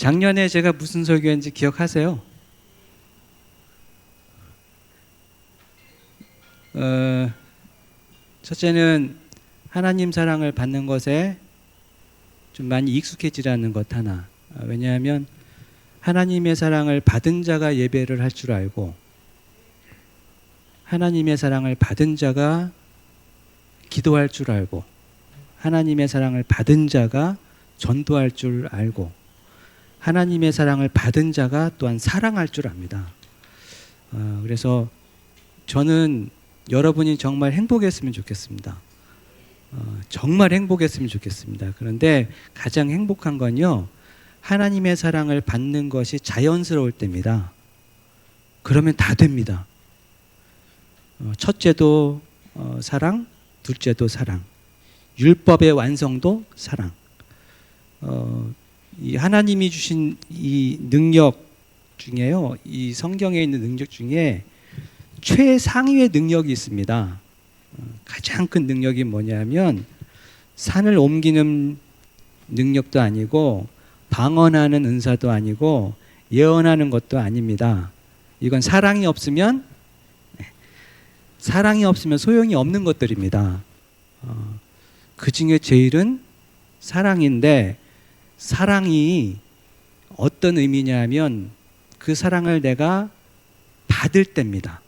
작년에 제가 무슨 설교했는지 기억하세요? 첫째는 하나님 사랑을 받는 것에 좀 많이 익숙해지라는 것 하나. 왜냐하면 하나님의 사랑을 받은 자가 예배를 할 줄 알고 하나님의 사랑을 받은 자가 기도할 줄 알고 하나님의 사랑을 받은 자가 전도할 줄 알고 하나님의 사랑을 받은 자가 또한 사랑할 줄 압니다. 그래서 저는 여러분이 정말 행복했으면 좋겠습니다. 정말 행복했으면 좋겠습니다. 그런데 가장 행복한 건요, 하나님의 사랑을 받는 것이 자연스러울 때입니다. 그러면 다 됩니다. 첫째도 사랑, 둘째도 사랑, 율법의 완성도 사랑. 이 하나님이 주신 이 능력 중에요, 이 성경에 있는 능력 중에 최상위의 능력이 있습니다. 가장 큰 능력이 뭐냐면 산을 옮기는 능력도 아니고 방언하는 은사도 아니고 예언하는 것도 아닙니다. 이건 사랑이 없으면 소용이 없는 것들입니다. 그 중에 제일은 사랑인데, 사랑이 어떤 의미냐면 그 사랑을 내가 받을 때입니다.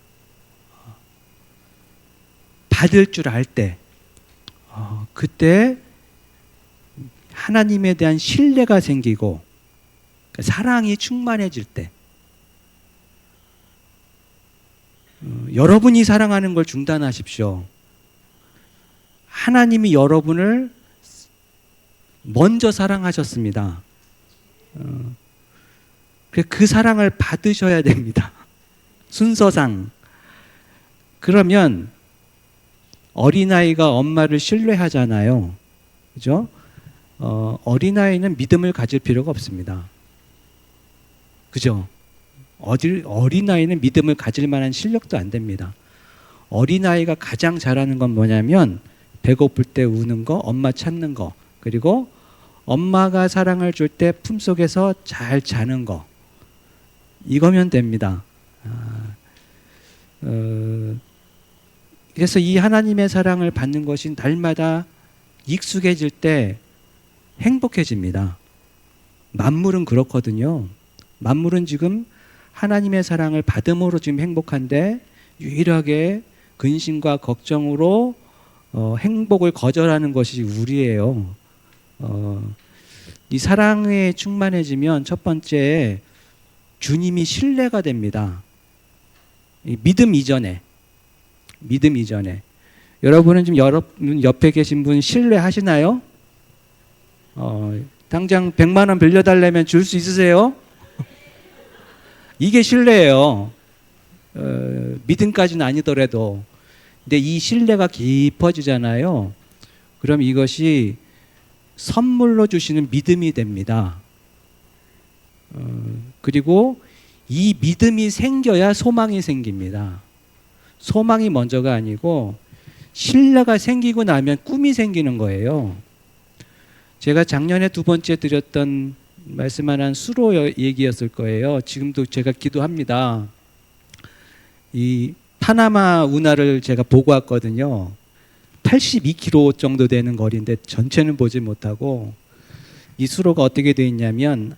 받을 줄 알 때, 그때 하나님에 대한 신뢰가 생기고 사랑이 충만해질 때, 여러분이 사랑하는 걸 중단하십시오. 하나님이 여러분을 먼저 사랑하셨습니다. 그 사랑을 받으셔야 됩니다. 순서상. 그러면 어린아이가 엄마를 신뢰하잖아요. 그죠? 어린아이는 믿음을 가질 필요가 없습니다. 그죠? 어린아이는 믿음을 가질 만한 실력도 안 됩니다. 어린아이가 가장 잘하는 건 뭐냐면 배고플 때 우는 거, 엄마 찾는 거, 그리고 엄마가 사랑을 줄 때 품속에서 잘 자는 거, 이거면 됩니다. 그래서 이 하나님의 사랑을 받는 것이 날마다 익숙해질 때 행복해집니다. 만물은 그렇거든요. 만물은 지금 하나님의 사랑을 받음으로 지금 행복한데 유일하게 근심과 걱정으로 행복을 거절하는 것이 우리예요. 이 사랑에 충만해지면 첫 번째, 주님이 신뢰가 됩니다. 믿음 이전에. 여러분은 지금 여러분 옆에 계신 분 신뢰하시나요? 당장 100만 원 빌려달라면 줄 수 있으세요? 이게 신뢰예요. 믿음까지는 아니더라도. 근데 이 신뢰가 깊어지잖아요. 그럼 이것이 선물로 주시는 믿음이 됩니다. 그리고 이 믿음이 생겨야 소망이 생깁니다. 소망이 먼저가 아니고 신뢰가 생기고 나면 꿈이 생기는 거예요. 제가 작년에 두 번째 드렸던 말씀 하나는 수로 얘기였을 거예요. 지금도 제가 기도합니다. 이 파나마 운하를 제가 보고 왔거든요. 82km 정도 되는 거리인데 전체는 보지 못하고, 이 수로가 어떻게 되어 있냐면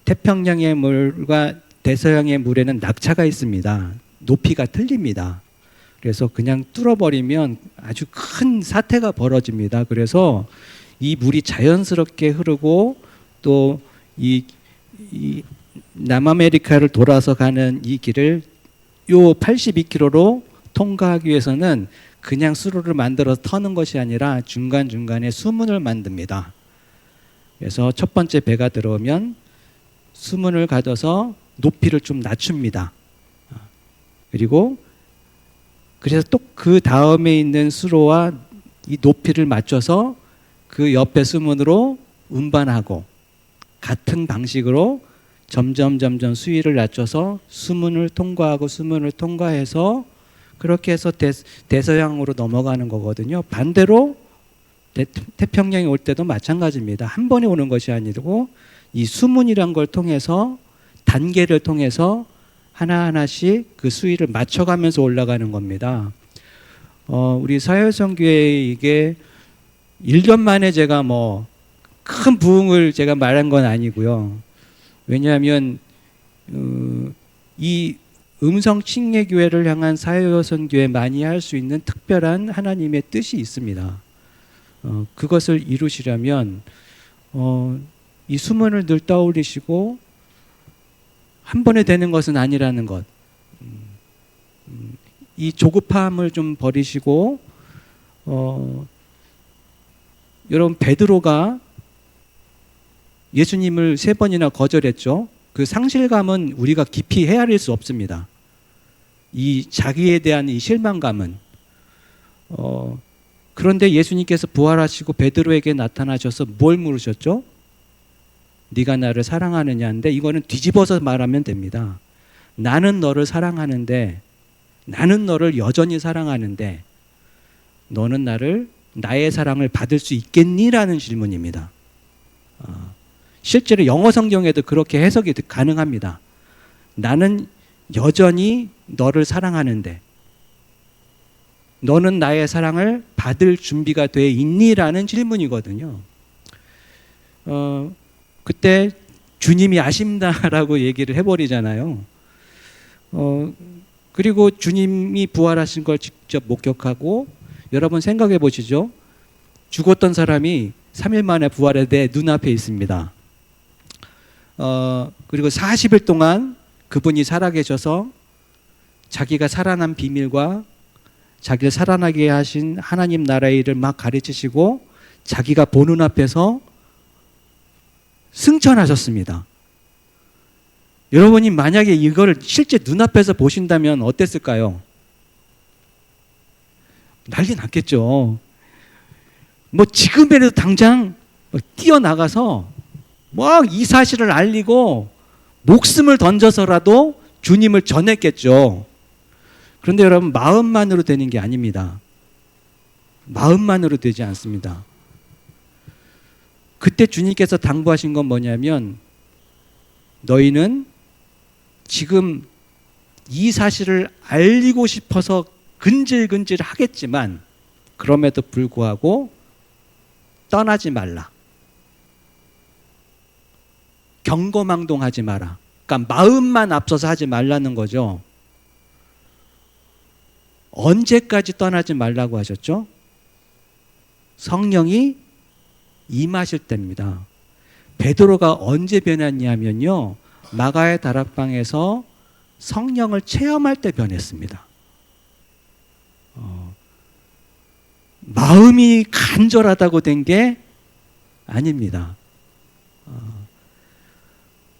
태평양의 물과 대서양의 물에는 낙차가 있습니다. 높이가 틀립니다. 그래서 그냥 뚫어버리면 아주 큰 사태가 벌어집니다. 그래서 이 물이 자연스럽게 흐르고 또 이 남아메리카를 돌아서 가는 이 길을 요 82km로 통과하기 위해서는 그냥 수로를 만들어서 터는 것이 아니라 중간중간에 수문을 만듭니다. 그래서 첫 번째 배가 들어오면 수문을 가둬서 높이를 좀 낮춥니다. 그리고 그래서 또 그 다음에 있는 수로와 이 높이를 맞춰서 그 옆에 수문으로 운반하고, 같은 방식으로 점점 수위를 낮춰서 수문을 통과해서 그렇게 해서 대서양으로 넘어가는 거거든요. 반대로 태평양에 올 때도 마찬가지입니다. 한 번에 오는 것이 아니고 이 수문이란 걸 통해서 단계를 통해서 하나하나씩 그 수위를 맞춰가면서 올라가는 겁니다. 우리 사회성교회 이게 1년 만에 제가 뭐 큰 부흥을 제가 말한 건 아니고요. 왜냐하면 이 음성 칭례 교회를 향한 사회성교회만이 할 수 있는 특별한 하나님의 뜻이 있습니다. 그것을 이루시려면 이 수문을 늘 떠올리시고 한 번에 되는 것은 아니라는 것. 이 조급함을 좀 버리시고 여러분 베드로가 예수님을 3번이나 거절했죠. 그 상실감은 우리가 깊이 헤아릴 수 없습니다. 이 자기에 대한 이 실망감은 그런데 예수님께서 부활하시고 베드로에게 나타나셔서 뭘 물으셨죠? 네가 나를 사랑하느냐인데 이거는 뒤집어서 말하면 됩니다. 나는 너를 사랑하는데 나는 너를 여전히 사랑하는데 너는 나의 사랑을 받을 수 있겠니라는 질문입니다. 실제로 영어 성경에도 그렇게 해석이 가능합니다. 나는 여전히 너를 사랑하는데 너는 나의 사랑을 받을 준비가 돼 있니라는 질문이거든요. 그때 주님이 아십니다라고 얘기를 해버리잖아요. 그리고 주님이 부활하신 걸 직접 목격하고 여러분 생각해 보시죠. 죽었던 사람이 3일 만에 부활해 내 눈앞에 있습니다. 그리고 40일 동안 그분이 살아계셔서 자기가 살아난 비밀과 자기를 살아나게 하신 하나님 나라의 일을 막 가르치시고 자기가 보는 앞에서 승천하셨습니다. 여러분이 만약에 이걸 실제 눈앞에서 보신다면 어땠을까요? 난리 났겠죠. 뭐 지금이라도 당장 뛰어나가서 막 이 사실을 알리고 목숨을 던져서라도 주님을 전했겠죠. 그런데 여러분 마음만으로 되는 게 아닙니다. 마음만으로 되지 않습니다. 그때 주님께서 당부하신 건 뭐냐면 너희는 지금 이 사실을 알리고 싶어서 근질근질 하겠지만 그럼에도 불구하고 떠나지 말라. 경거망동하지 마라. 그러니까 마음만 앞서서 하지 말라는 거죠. 언제까지 떠나지 말라고 하셨죠? 성령이 임하실 때입니다. 베드로가 언제 변했냐면요. 마가의 다락방에서 성령을 체험할 때 변했습니다. 마음이 간절하다고 된 게 아닙니다.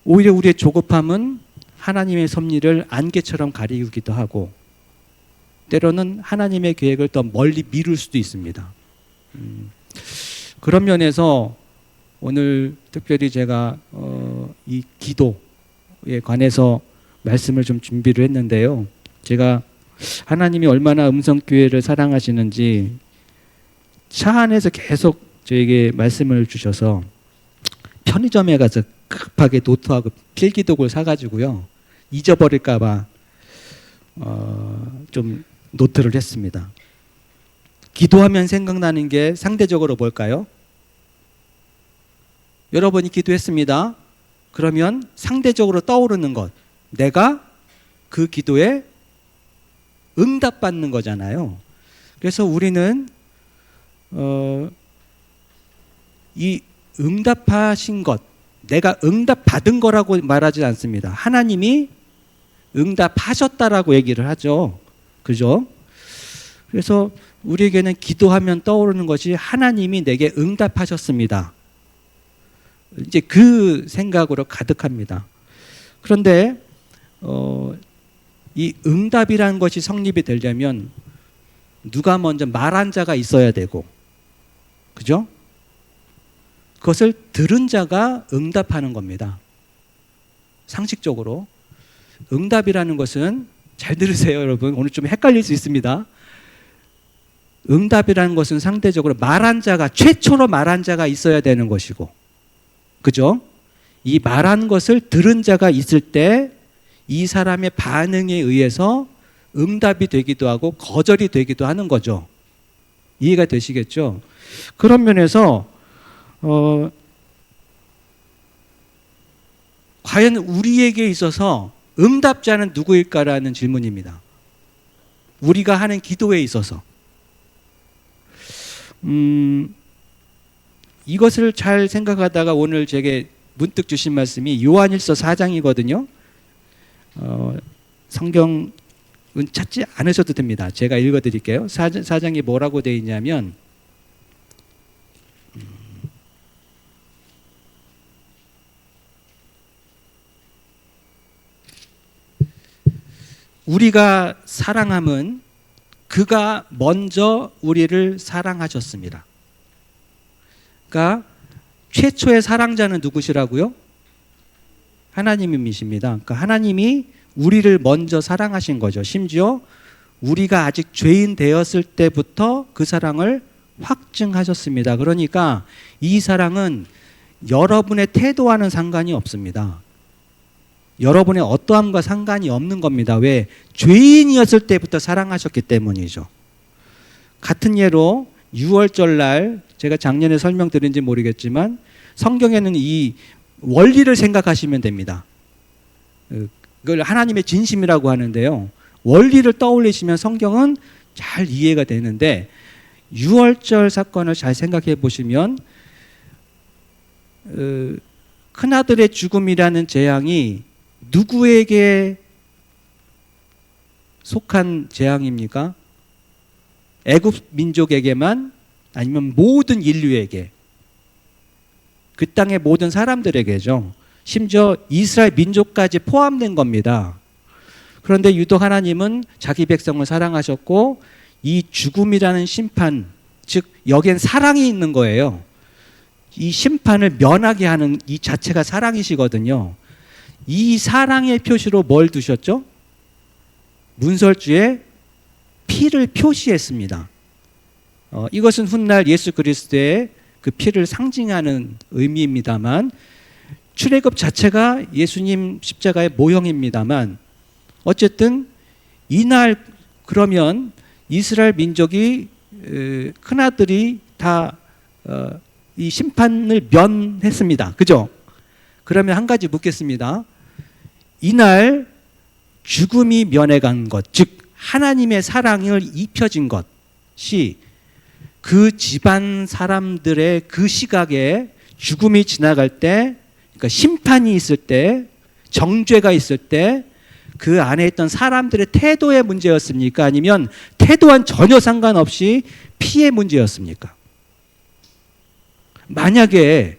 오히려 우리의 조급함은 하나님의 섭리를 안개처럼 가리우기도 하고 때로는 하나님의 계획을 더 멀리 미룰 수도 있습니다. 그런 면에서 오늘 특별히 제가 이 기도에 관해서 말씀을 좀 준비를 했는데요. 제가 하나님이 얼마나 음성교회를 사랑하시는지 차 안에서 계속 저에게 말씀을 주셔서 편의점에 가서 급하게 노트하고 필기독을 사가지고요. 잊어버릴까봐 좀 노트를 했습니다. 기도하면 생각나는 게 상대적으로 뭘까요? 여러분이 기도했습니다. 그러면 상대적으로 떠오르는 것, 내가 그 기도에 응답받는 거잖아요. 그래서 우리는 이 응답하신 것, 내가 응답받은 거라고 말하지 않습니다. 하나님이 응답하셨다라고 얘기를 하죠. 그죠? 그래서 우리에게는 기도하면 떠오르는 것이 하나님이 내게 응답하셨습니다. 이제 그 생각으로 가득합니다. 그런데 이 응답이라는 것이 성립이 되려면 누가 먼저 말한 자가 있어야 되고, 그죠? 그것을 들은 자가 응답하는 겁니다. 상식적으로. 응답이라는 것은 잘 들으세요, 여러분. 오늘 좀 헷갈릴 수 있습니다. 응답이라는 것은 상대적으로 말한 자가, 최초로 말한 자가 있어야 되는 것이고, 그죠? 이 말한 것을 들은 자가 있을 때 이 사람의 반응에 의해서 응답이 되기도 하고 거절이 되기도 하는 거죠. 이해가 되시겠죠? 그런 면에서 과연 우리에게 있어서 응답자는 누구일까라는 질문입니다. 우리가 하는 기도에 있어서 이것을 잘 생각하다가 오늘 제게 문득 주신 말씀이 요한일서 4장이거든요. 성경은 찾지 않으셔도 됩니다. 제가 읽어드릴게요. 4장이 뭐라고 되어 있냐면 우리가 사랑함은 그가 먼저 우리를 사랑하셨습니다. 그러니까 최초의 사랑자는 누구시라고요? 하나님이십니다. 그러니까 하나님이 우리를 먼저 사랑하신 거죠. 심지어 우리가 아직 죄인 되었을 때부터 그 사랑을 확증하셨습니다. 그러니까 이 사랑은 여러분의 태도와는 상관이 없습니다. 여러분의 어떠함과 상관이 없는 겁니다. 왜? 죄인이었을 때부터 사랑하셨기 때문이죠. 같은 예로 6월절 날 제가 작년에 설명드린지 모르겠지만 성경에는 이 원리를 생각하시면 됩니다. 그걸 하나님의 진심이라고 하는데요. 원리를 떠올리시면 성경은 잘 이해가 되는데 6월절 사건을 잘 생각해 보시면 큰아들의 죽음이라는 재앙이 누구에게 속한 재앙입니까? 애굽 민족에게만 아니면 모든 인류에게, 그 땅의 모든 사람들에게죠. 심지어 이스라엘 민족까지 포함된 겁니다. 그런데 유독 하나님은 자기 백성을 사랑하셨고 이 죽음이라는 심판, 즉 여기엔 사랑이 있는 거예요. 이 심판을 면하게 하는 이 자체가 사랑이시거든요. 이 사랑의 표시로 뭘 두셨죠? 문설주에 피를 표시했습니다. 이것은 훗날 예수 그리스도의 그 피를 상징하는 의미입니다만, 출애굽 자체가 예수님 십자가의 모형입니다만, 어쨌든 이날 그러면 이스라엘 민족이 큰아들이 다 이 심판을 면했습니다. 그죠? 그러면 한 가지 묻겠습니다. 이날 죽음이 면해간 것, 즉 하나님의 사랑을 입혀진 것이 그 집안 사람들의 그 시각에 죽음이 지나갈 때, 그러니까 심판이 있을 때, 정죄가 있을 때 그 안에 있던 사람들의 태도의 문제였습니까? 아니면 태도와는 전혀 상관없이 피의 문제였습니까? 만약에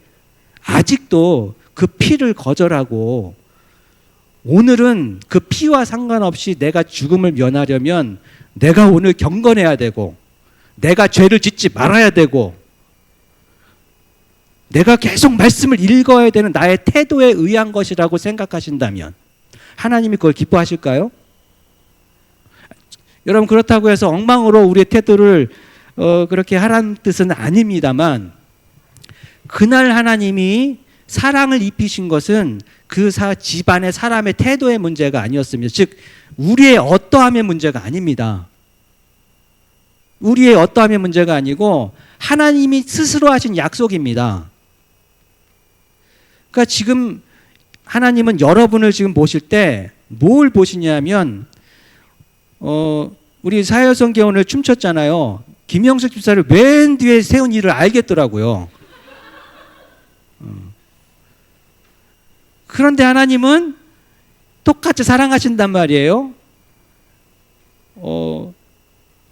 아직도 그 피를 거절하고 오늘은 그 피와 상관없이 내가 죽음을 면하려면 내가 오늘 경건해야 되고 내가 죄를 짓지 말아야 되고 내가 계속 말씀을 읽어야 되는 나의 태도에 의한 것이라고 생각하신다면 하나님이 그걸 기뻐하실까요? 여러분, 그렇다고 해서 엉망으로 우리의 태도를 그렇게 하라는 뜻은 아닙니다만, 그날 하나님이 사랑을 입히신 것은 그 집안의 사람의 태도의 문제가 아니었습니다. 즉 우리의 어떠함의 문제가 아닙니다. 우리의 어떠함의 문제가 아니고 하나님이 스스로 하신 약속입니다. 그러니까 지금 하나님은 여러분을 지금 보실 때 뭘 보시냐면 우리 사여성경 오늘 춤췄잖아요. 김영숙 집사를 맨 뒤에 세운 일을 알겠더라고요. 그런데 하나님은 똑같이 사랑하신단 말이에요.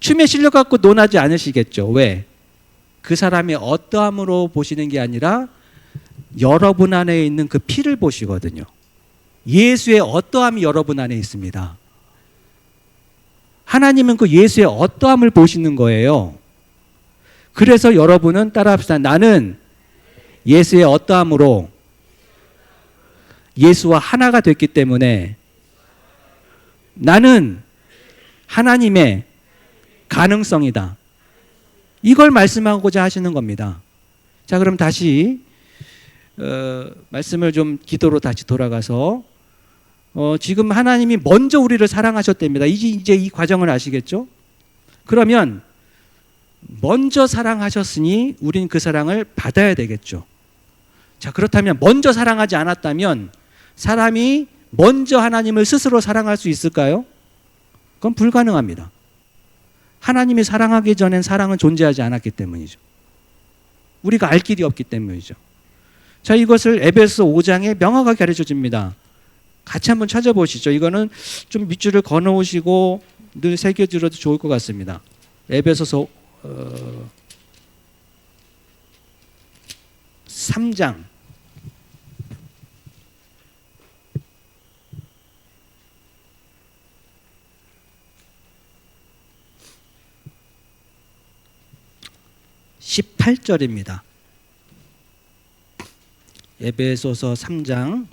춤에 실력 갖고 논하지 않으시겠죠. 왜? 그 사람의 어떠함으로 보시는 게 아니라 여러분 안에 있는 그 피를 보시거든요. 예수의 어떠함이 여러분 안에 있습니다. 하나님은 그 예수의 어떠함을 보시는 거예요. 그래서 여러분은 따라합시다. 나는 예수의 어떠함으로 예수와 하나가 됐기 때문에 나는 하나님의 가능성이다. 이걸 말씀하고자 하시는 겁니다. 자, 그럼 다시 말씀을 좀 기도로 다시 돌아가서 지금 하나님이 먼저 우리를 사랑하셨답니다. 이제 이 과정을 아시겠죠? 그러면 먼저 사랑하셨으니 우린 그 사랑을 받아야 되겠죠. 자, 그렇다면 먼저 사랑하지 않았다면 사람이 먼저 하나님을 스스로 사랑할 수 있을까요? 그건 불가능합니다. 하나님이 사랑하기 전엔 사랑은 존재하지 않았기 때문이죠. 우리가 알 길이 없기 때문이죠. 자, 이것을 에베소 5장에 명확하게 가르쳐 줍니다. 같이 한번 찾아보시죠. 이거는 좀 밑줄을 그어놓으시고 늘 새겨들어도 좋을 것 같습니다. 에베소서 3장 18절입니다. 에베소서 3장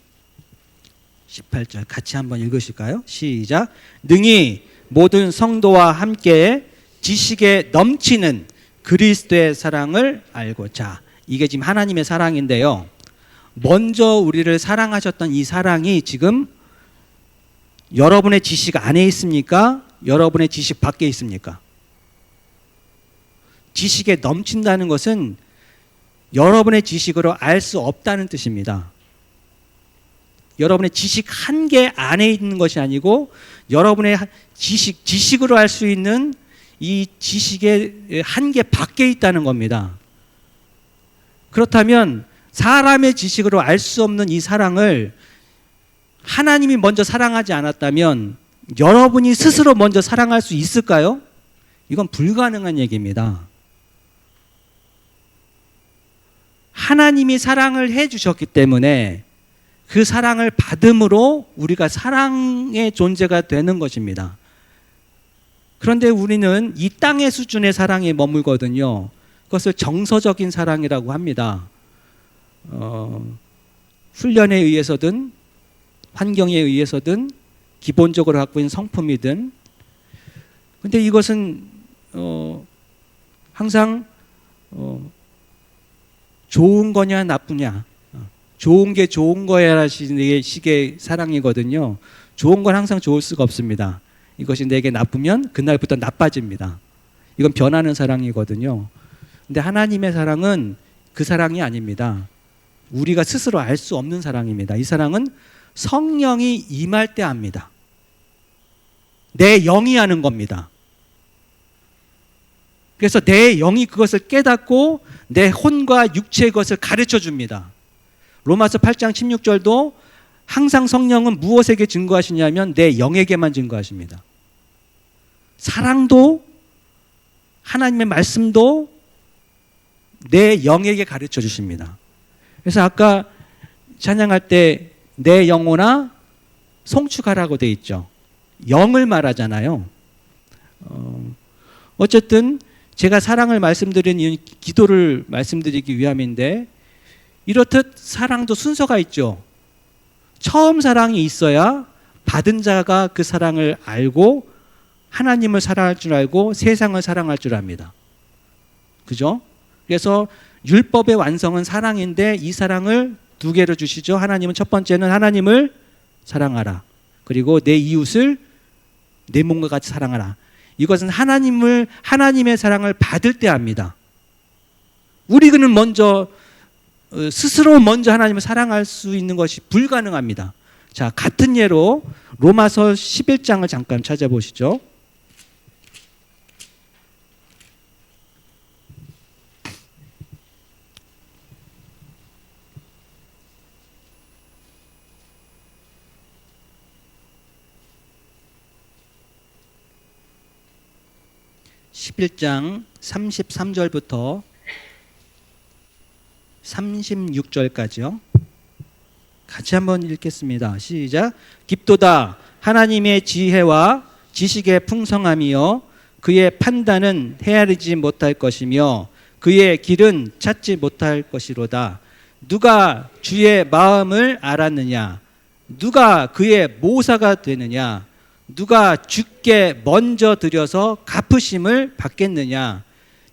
18절 같이 한번 읽으실까요? 시작. 능히 모든 성도와 함께 지식에 넘치는 그리스도의 사랑을 알고자. 이게 지금 하나님의 사랑인데요. 먼저 우리를 사랑하셨던 이 사랑이 지금 여러분의 지식 안에 있습니까? 여러분의 지식 밖에 있습니까? 지식에 넘친다는 것은 여러분의 지식으로 알 수 없다는 뜻입니다. 여러분의 지식 한계 안에 있는 것이 아니고 여러분의 지식으로 알 수 있는 이 지식의 한계 밖에 있다는 겁니다. 그렇다면 사람의 지식으로 알 수 없는 이 사랑을 하나님이 먼저 사랑하지 않았다면 여러분이 스스로 먼저 사랑할 수 있을까요? 이건 불가능한 얘기입니다. 하나님이 사랑을 해 주셨기 때문에 그 사랑을 받음으로 우리가 사랑의 존재가 되는 것입니다. 그런데 우리는 이 땅의 수준의 사랑에 머물거든요. 그것을 정서적인 사랑이라고 합니다. 훈련에 의해서든 환경에 의해서든 기본적으로 갖고 있는 성품이든, 근데 이것은 항상 좋은 거냐 나쁘냐, 좋은 게 좋은 거야 라는 식의 사랑이거든요. 좋은 건 항상 좋을 수가 없습니다. 이것이 내게 나쁘면 그날부터 나빠집니다. 이건 변하는 사랑이거든요. 근데 하나님의 사랑은 그 사랑이 아닙니다. 우리가 스스로 알 수 없는 사랑입니다. 이 사랑은 성령이 임할 때 합니다. 내 영이 하는 겁니다. 그래서 내 영이 그것을 깨닫고 내 혼과 육체의 것을 가르쳐 줍니다. 로마서 8장 16절도 항상 성령은 무엇에게 증거하시냐면 내 영에게만 증거하십니다. 사랑도 하나님의 말씀도 내 영에게 가르쳐 주십니다. 그래서 아까 찬양할 때 내 영혼아 송축하라고 돼 있죠. 영을 말하잖아요. 어쨌든 제가 사랑을 말씀드린 이유는 기도를 말씀드리기 위함인데, 이렇듯 사랑도 순서가 있죠. 처음 사랑이 있어야 받은 자가 그 사랑을 알고 하나님을 사랑할 줄 알고 세상을 사랑할 줄 압니다. 그죠? 그래서 율법의 완성은 사랑인데 이 사랑을 두 개로 주시죠. 하나님은 첫 번째는 하나님을 사랑하라. 그리고 내 이웃을 내 몸과 같이 사랑하라. 이것은 하나님의 사랑을 받을 때 합니다. 우리는 스스로 먼저 하나님을 사랑할 수 있는 것이 불가능합니다. 자, 같은 예로 로마서 11장을 잠깐 찾아보시죠. (11장) 33절부터 36절까지요. 같이 한번 읽겠습니다. 시작. 깊도다 하나님의 지혜와 지식의 풍성함이요 그의 판단은 헤아리지 못할 것이며 그의 길은 찾지 못할 것이로다. 누가 주의 마음을 알았느냐? 누가 그의 모사가 되느냐? 누가 주께 먼저 드려서 갚으심을 받겠느냐?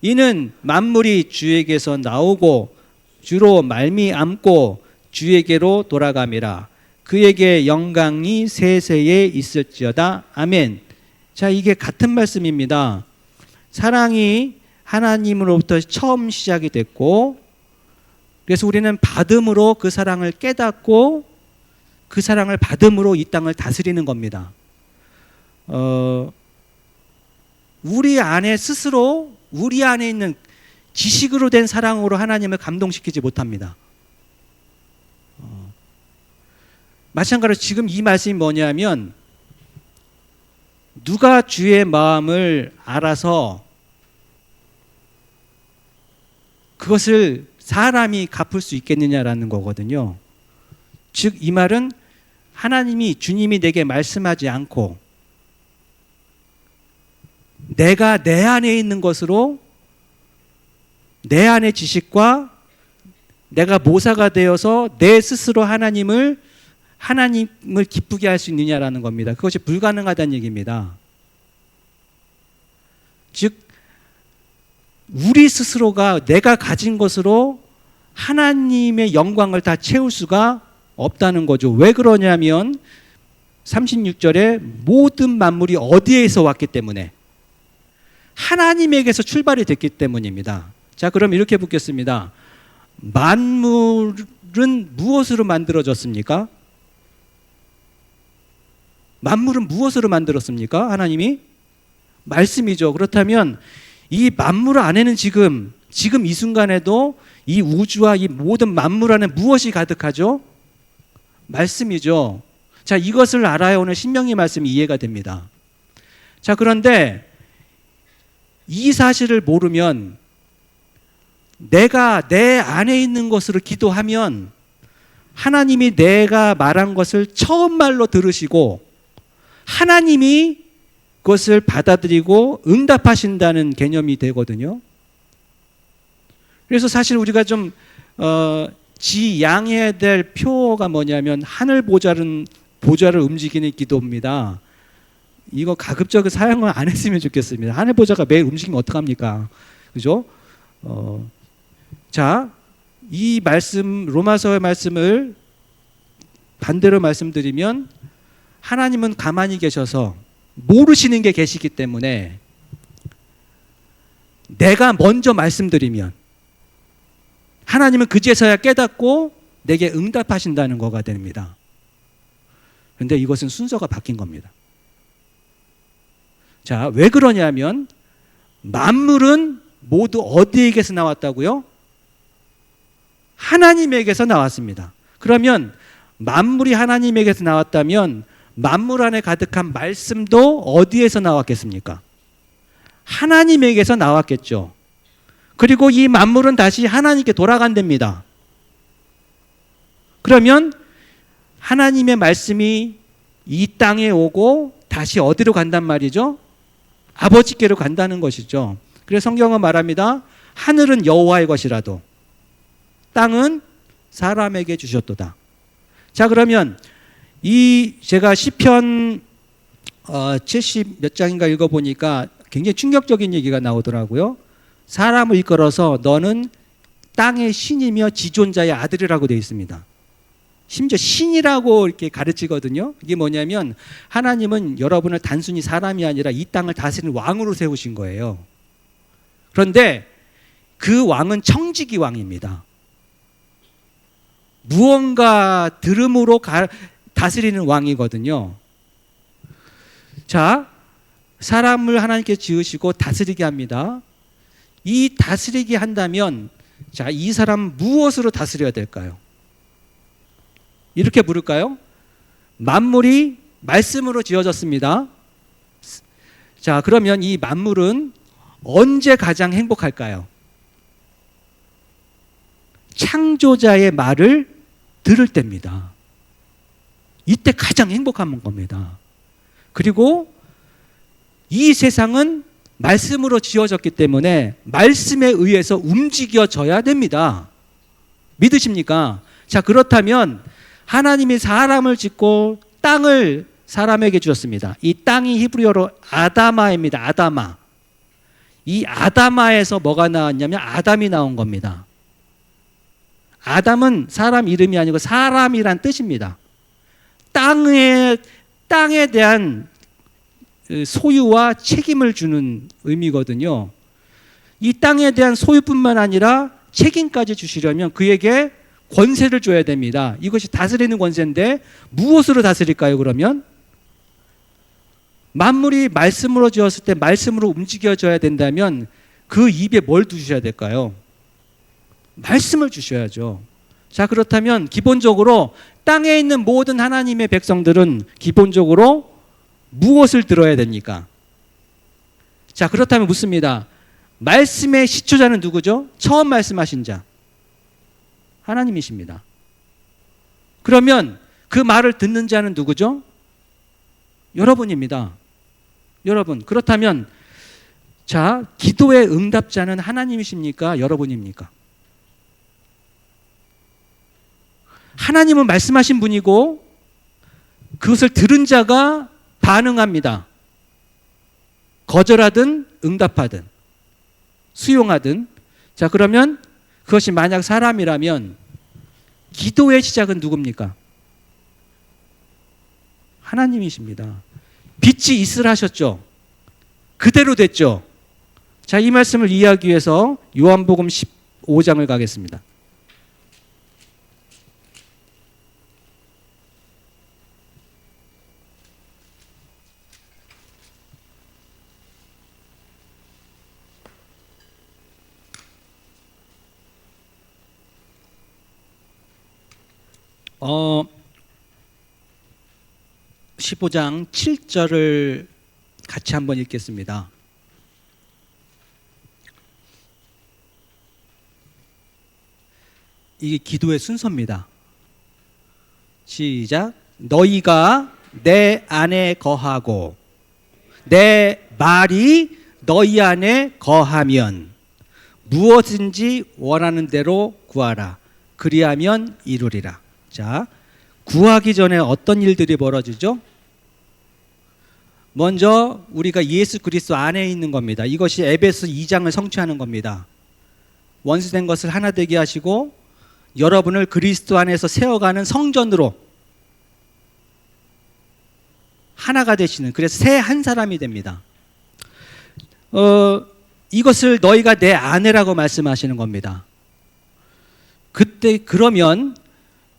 이는 만물이 주에게서 나오고 주로 말미암고 주에게로 돌아감이라. 그에게 영광이 세세에 있을지어다. 아멘. 자, 이게 같은 말씀입니다. 사랑이 하나님으로부터 처음 시작이 됐고, 그래서 우리는 받음으로 그 사랑을 깨닫고 그 사랑을 받음으로 이 땅을 다스리는 겁니다. 우리 안에 스스로 우리 안에 있는 지식으로 된 사랑으로 하나님을 감동시키지 못합니다. 마찬가지로 지금 이 말씀이 뭐냐면, 누가 주의 마음을 알아서 그것을 사람이 갚을 수 있겠느냐라는 거거든요. 즉 이 말은 하나님이, 주님이 내게 말씀하지 않고 내가 내 안에 있는 것으로, 내 안의 지식과 내가 모사가 되어서 내 스스로 하나님을 기쁘게 할 수 있느냐라는 겁니다. 그것이 불가능하다는 얘기입니다. 즉 우리 스스로가 내가 가진 것으로 하나님의 영광을 다 채울 수가 없다는 거죠. 왜 그러냐면 36절에 모든 만물이 어디에서 왔기 때문에, 하나님에게서 출발이 됐기 때문입니다. 자, 그럼 이렇게 묻겠습니다. 만물은 무엇으로 만들어졌습니까? 만물은 무엇으로 만들었습니까? 하나님이? 말씀이죠. 그렇다면 이 만물 안에는 지금 이 순간에도 이 우주와 이 모든 만물 안에 무엇이 가득하죠? 말씀이죠. 자, 이것을 알아야 오늘 신명기 말씀이 이해가 됩니다. 자, 그런데 이 사실을 모르면, 내가 내 안에 있는 것으로 기도하면 하나님이 내가 말한 것을 처음 말로 들으시고 하나님이 그것을 받아들이고 응답하신다는 개념이 되거든요. 그래서 사실 우리가 좀 지양해야 될 표가 뭐냐면, 하늘 보좌를 움직이는 기도입니다. 이거 가급적으로 사용을 안 했으면 좋겠습니다. 하늘 보좌가 매일 움직이면 어떡합니까? 그죠? 자, 이 말씀, 로마서의 말씀을 반대로 말씀드리면, 하나님은 가만히 계셔서 모르시는 게 계시기 때문에 내가 먼저 말씀드리면 하나님은 그제서야 깨닫고 내게 응답하신다는 거가 됩니다. 그런데 이것은 순서가 바뀐 겁니다. 자, 왜 그러냐면 만물은 모두 어디에게서 나왔다고요? 하나님에게서 나왔습니다. 그러면 만물이 하나님에게서 나왔다면 만물 안에 가득한 말씀도 어디에서 나왔겠습니까? 하나님에게서 나왔겠죠. 그리고 이 만물은 다시 하나님께 돌아간답니다. 그러면 하나님의 말씀이 이 땅에 오고 다시 어디로 간단 말이죠? 아버지께로 간다는 것이죠. 그래서 성경은 말합니다. 하늘은 여호와의 것이라도 땅은 사람에게 주셨도다. 자, 그러면 제가 시편 70 몇 장인가 읽어보니까 굉장히 충격적인 얘기가 나오더라고요. 사람을 이끌어서 너는 땅의 신이며 지존자의 아들이라고 되어 있습니다. 심지어 신이라고 이렇게 가르치거든요. 이게 뭐냐면 하나님은 여러분을 단순히 사람이 아니라 이 땅을 다스리는 왕으로 세우신 거예요. 그런데 그 왕은 청지기 왕입니다. 무언가 들음으로 다스리는 왕이거든요. 자, 사람을 하나님께 지으시고 다스리게 합니다. 이 다스리게 한다면, 자, 이 사람 무엇으로 다스려야 될까요? 이렇게 부를까요? 만물이 말씀으로 지어졌습니다. 자, 그러면 이 만물은 언제 가장 행복할까요? 창조자의 말을 들을 때입니다. 이때 가장 행복한 겁니다. 그리고 이 세상은 말씀으로 지어졌기 때문에 말씀에 의해서 움직여져야 됩니다. 믿으십니까? 자, 그렇다면 하나님이 사람을 짓고 땅을 사람에게 주셨습니다. 이 땅이 히브리어로 아다마입니다. 아다마. 이 아다마에서 뭐가 나왔냐면 아담이 나온 겁니다. 아담은 사람 이름이 아니고 사람이란 뜻입니다. 땅에 대한 소유와 책임을 주는 의미거든요. 이 땅에 대한 소유뿐만 아니라 책임까지 주시려면 그에게 권세를 줘야 됩니다. 이것이 다스리는 권세인데 무엇으로 다스릴까요, 그러면? 만물이 말씀으로 지었을 때 말씀으로 움직여져야 된다면 그 입에 뭘 두셔야 될까요? 말씀을 주셔야죠. 자, 그렇다면 기본적으로 땅에 있는 모든 하나님의 백성들은 기본적으로 무엇을 들어야 됩니까? 자, 그렇다면 묻습니다. 말씀의 시초자는 누구죠? 처음 말씀하신 자. 하나님이십니다. 그러면 그 말을 듣는 자는 누구죠? 여러분입니다. 여러분, 그렇다면 자, 기도의 응답자는 하나님이십니까? 여러분입니까? 하나님은 말씀하신 분이고 그것을 들은 자가 반응합니다. 거절하든 응답하든 수용하든. 자, 그러면 그것이 만약 사람이라면 기도의 시작은 누굽니까? 하나님이십니다. 빛이 있으라 하셨죠. 그대로 됐죠. 자, 이 말씀을 이해하기 위해서 요한복음 15장을 가겠습니다. 어, 15장 7절을 같이 한번 읽겠습니다. 이게 기도의 순서입니다. 시작. 너희가 내 안에 거하고 내 말이 너희 안에 거하면 무엇인지 원하는 대로 구하라. 그리하면 이루리라. 자, 구하기 전에 어떤 일들이 벌어지죠? 먼저 우리가 예수 그리스도 안에 있는 겁니다. 이것이 에베소 2장을 성취하는 겁니다. 원수된 것을 하나 되게 하시고 여러분을 그리스도 안에서 세워가는 성전으로 하나가 되시는, 그래서 새 한 사람이 됩니다. 이것을 너희가 내 아내라고 말씀하시는 겁니다. 그때 그러면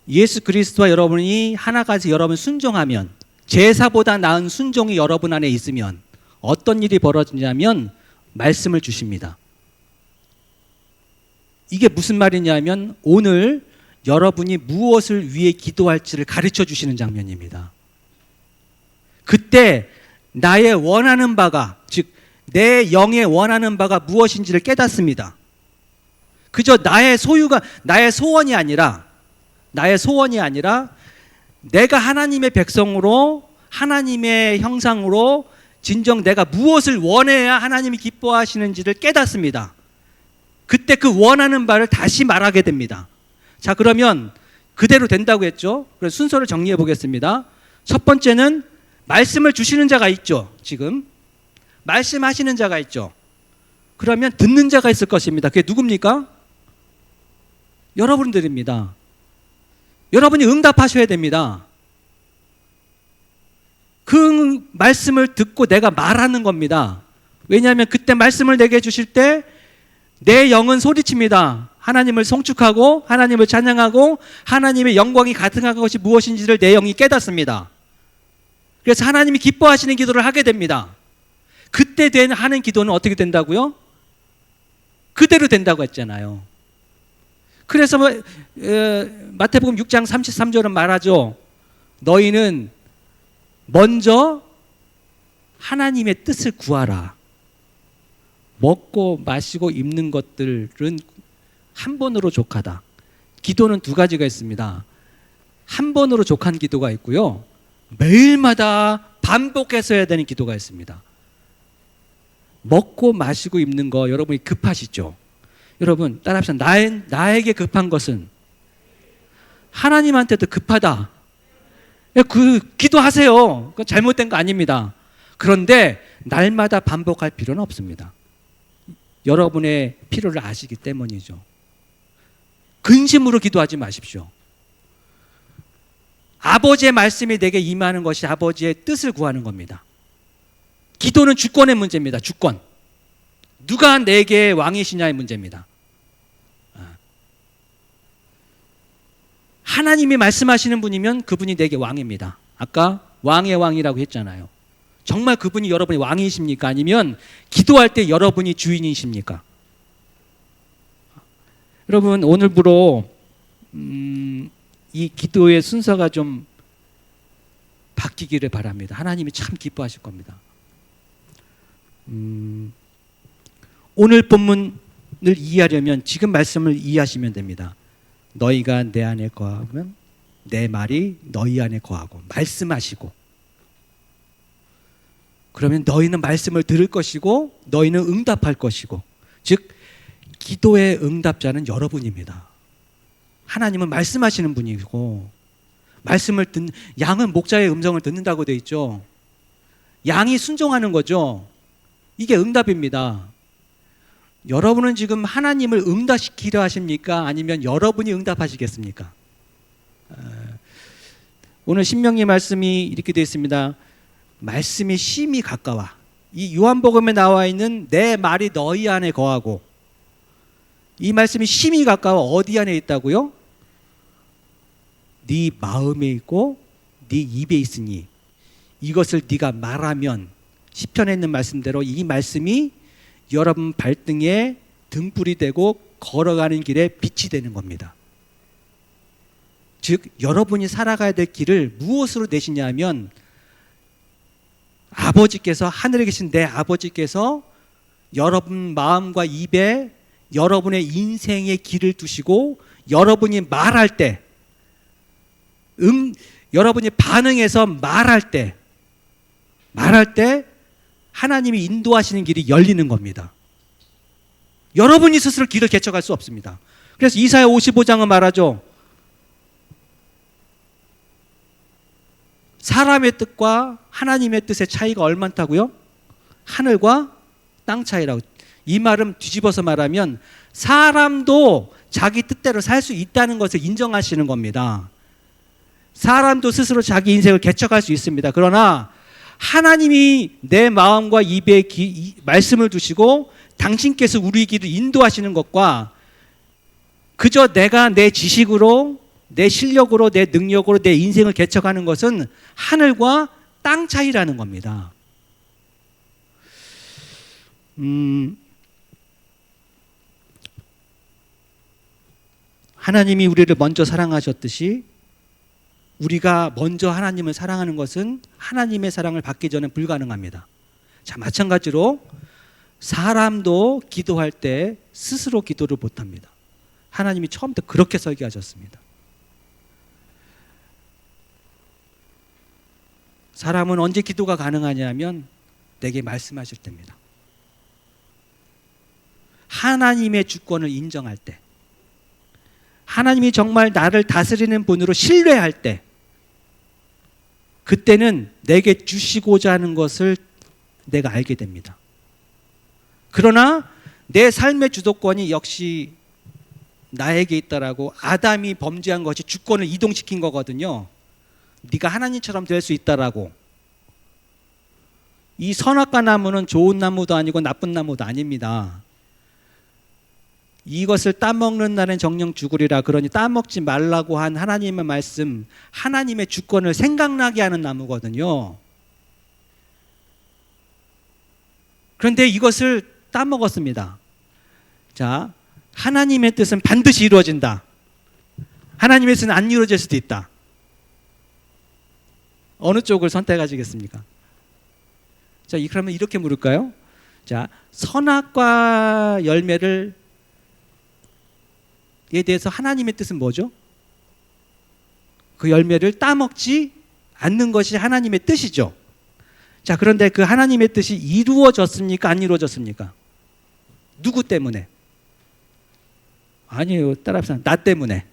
예수 그리스도와 여러분이 하나가 돼서 여러분 순종하면, 제사보다 나은 순종이 여러분 안에 있으면 어떤 일이 벌어지냐면 말씀을 주십니다. 이게 무슨 말이냐면 오늘 여러분이 무엇을 위해 기도할지를 가르쳐 주시는 장면입니다. 그때 나의 원하는 바가, 즉 내 영의 원하는 바가 무엇인지를 깨닫습니다. 그저 나의 소유가, 나의 소원이 아니라 내가 하나님의 백성으로 하나님의 형상으로 진정 내가 무엇을 원해야 하나님이 기뻐하시는지를 깨닫습니다. 그때 그 원하는 바를 다시 말하게 됩니다. 자, 그러면 그대로 된다고 했죠. 그래서 순서를 정리해 보겠습니다. 첫 번째는 말씀을 주시는 자가 있죠. 지금 말씀하시는 자가 있죠. 그러면 듣는 자가 있을 것입니다. 그게 누굽니까? 여러분들입니다. 여러분이 응답하셔야 됩니다. 그 말씀을 듣고 내가 말하는 겁니다. 왜냐하면 그때 말씀을 내게 주실 때 내 영은 소리칩니다. 하나님을 송축하고 하나님을 찬양하고 하나님의 영광이 가득한 것이 무엇인지를 내 영이 깨닫습니다. 그래서 하나님이 기뻐하시는 기도를 하게 됩니다. 그때 하는 기도는 어떻게 된다고요? 그대로 된다고 했잖아요. 그래서 마태복음 6장 33절은 말하죠. 너희는 먼저 하나님의 뜻을 구하라. 먹고 마시고 입는 것들은 한 번으로 족하다. 기도는 두 가지가 있습니다. 한 번으로 족한 기도가 있고요, 매일마다 반복해서 해야 되는 기도가 있습니다. 먹고 마시고 입는 거 여러분이 급하시죠? 여러분 따라합시다. 나에게 급한 것은 하나님한테도 급하다. 그 기도하세요. 그건 잘못된 거 아닙니다. 그런데 날마다 반복할 필요는 없습니다. 여러분의 필요를 아시기 때문이죠. 근심으로 기도하지 마십시오. 아버지의 말씀이 내게 임하는 것이 아버지의 뜻을 구하는 겁니다. 기도는 주권의 문제입니다. 주권. 누가 내게 왕이시냐의 문제입니다. 하나님이 말씀하시는 분이면 그분이 내게 왕입니다. 아까 왕의 왕이라고 했잖아요. 정말 그분이 여러분의 왕이십니까? 아니면 기도할 때 여러분이 주인이십니까? 여러분, 오늘부로 이 기도의 순서가 좀 바뀌기를 바랍니다. 하나님이 참 기뻐하실 겁니다. 오늘 본문을 이해하려면 지금 말씀을 이해하시면 됩니다. 너희가 내 안에 거하면 내 말이 너희 안에 거하고, 말씀하시고, 그러면 너희는 말씀을 들을 것이고 너희는 응답할 것이고, 즉 기도의 응답자는 여러분입니다. 하나님은 말씀하시는 분이고, 양은 목자의 음성을 듣는다고 되어 있죠. 양이 순종하는 거죠. 이게 응답입니다. 여러분은 지금 하나님을 응답시키려 하십니까? 아니면 여러분이 응답하시겠습니까? 오늘 신명기 말씀이 이렇게 되어 있습니다. 말씀이 심히 가까워. 이 요한복음에 나와 있는 내 말이 너희 안에 거하고, 이 말씀이 심히 가까워 어디 안에 있다고요? 네 마음에 있고 네 입에 있으니 이것을 네가 말하면, 시편에 있는 말씀대로 이 말씀이 여러분 발등에 등불이 되고 걸어가는 길에 빛이 되는 겁니다. 즉 여러분이 살아가야 될 길을 무엇으로 내시냐 하면, 아버지께서, 하늘에 계신 내 아버지께서 여러분 마음과 입에 여러분의 인생의 길을 두시고, 여러분이 말할 때, 여러분이 반응해서 말할 때 하나님이 인도하시는 길이 열리는 겁니다. 여러분이 스스로 길을 개척할 수 없습니다. 그래서 이사야 55장은 말하죠. 사람의 뜻과 하나님의 뜻의 차이가 얼마다고요? 하늘과 땅 차이라고. 이 말은 뒤집어서 말하면 사람도 자기 뜻대로 살 수 있다는 것을 인정하시는 겁니다. 사람도 스스로 자기 인생을 개척할 수 있습니다. 그러나 하나님이 내 마음과 입에 말씀을 두시고 당신께서 우리 길을 인도하시는 것과, 그저 내가 내 지식으로, 내 실력으로, 내 능력으로 내 인생을 개척하는 것은 하늘과 땅 차이라는 겁니다. 하나님이 우리를 먼저 사랑하셨듯이 우리가 먼저 하나님을 사랑하는 것은 하나님의 사랑을 받기 전에 불가능합니다. 자, 마찬가지로 사람도 기도할 때 스스로 기도를 못합니다. 하나님이 처음부터 그렇게 설계하셨습니다. 사람은 언제 기도가 가능하냐면 내게 말씀하실 때입니다. 하나님의 주권을 인정할 때, 하나님이 정말 나를 다스리는 분으로 신뢰할 때, 그때는 내게 주시고자 하는 것을 내가 알게 됩니다. 그러나 내 삶의 주도권이 역시 나에게 있다라고, 아담이 범죄한 것이 주권을 이동시킨 거거든요. 네가 하나님처럼 될 수 있다라고. 이 선악과 나무는 좋은 나무도 아니고 나쁜 나무도 아닙니다. 이것을 따먹는 날엔 정령 죽으리라. 그러니 따먹지 말라고 한 하나님의 말씀, 하나님의 주권을 생각나게 하는 나무거든요. 그런데 이것을 따먹었습니다. 자, 하나님의 뜻은 반드시 이루어진다. 하나님의 뜻은 안 이루어질 수도 있다. 어느 쪽을 선택하시겠습니까? 자, 그러면 이렇게 물을까요? 자, 선악과 열매를 에 대해서 하나님의 뜻은 뭐죠? 그 열매를 따먹지 않는 것이 하나님의 뜻이죠. 자, 그런데 그 하나님의 뜻이 이루어졌습니까? 안 이루어졌습니까? 누구 때문에? 아니에요. 따라합시다. 나 때문에.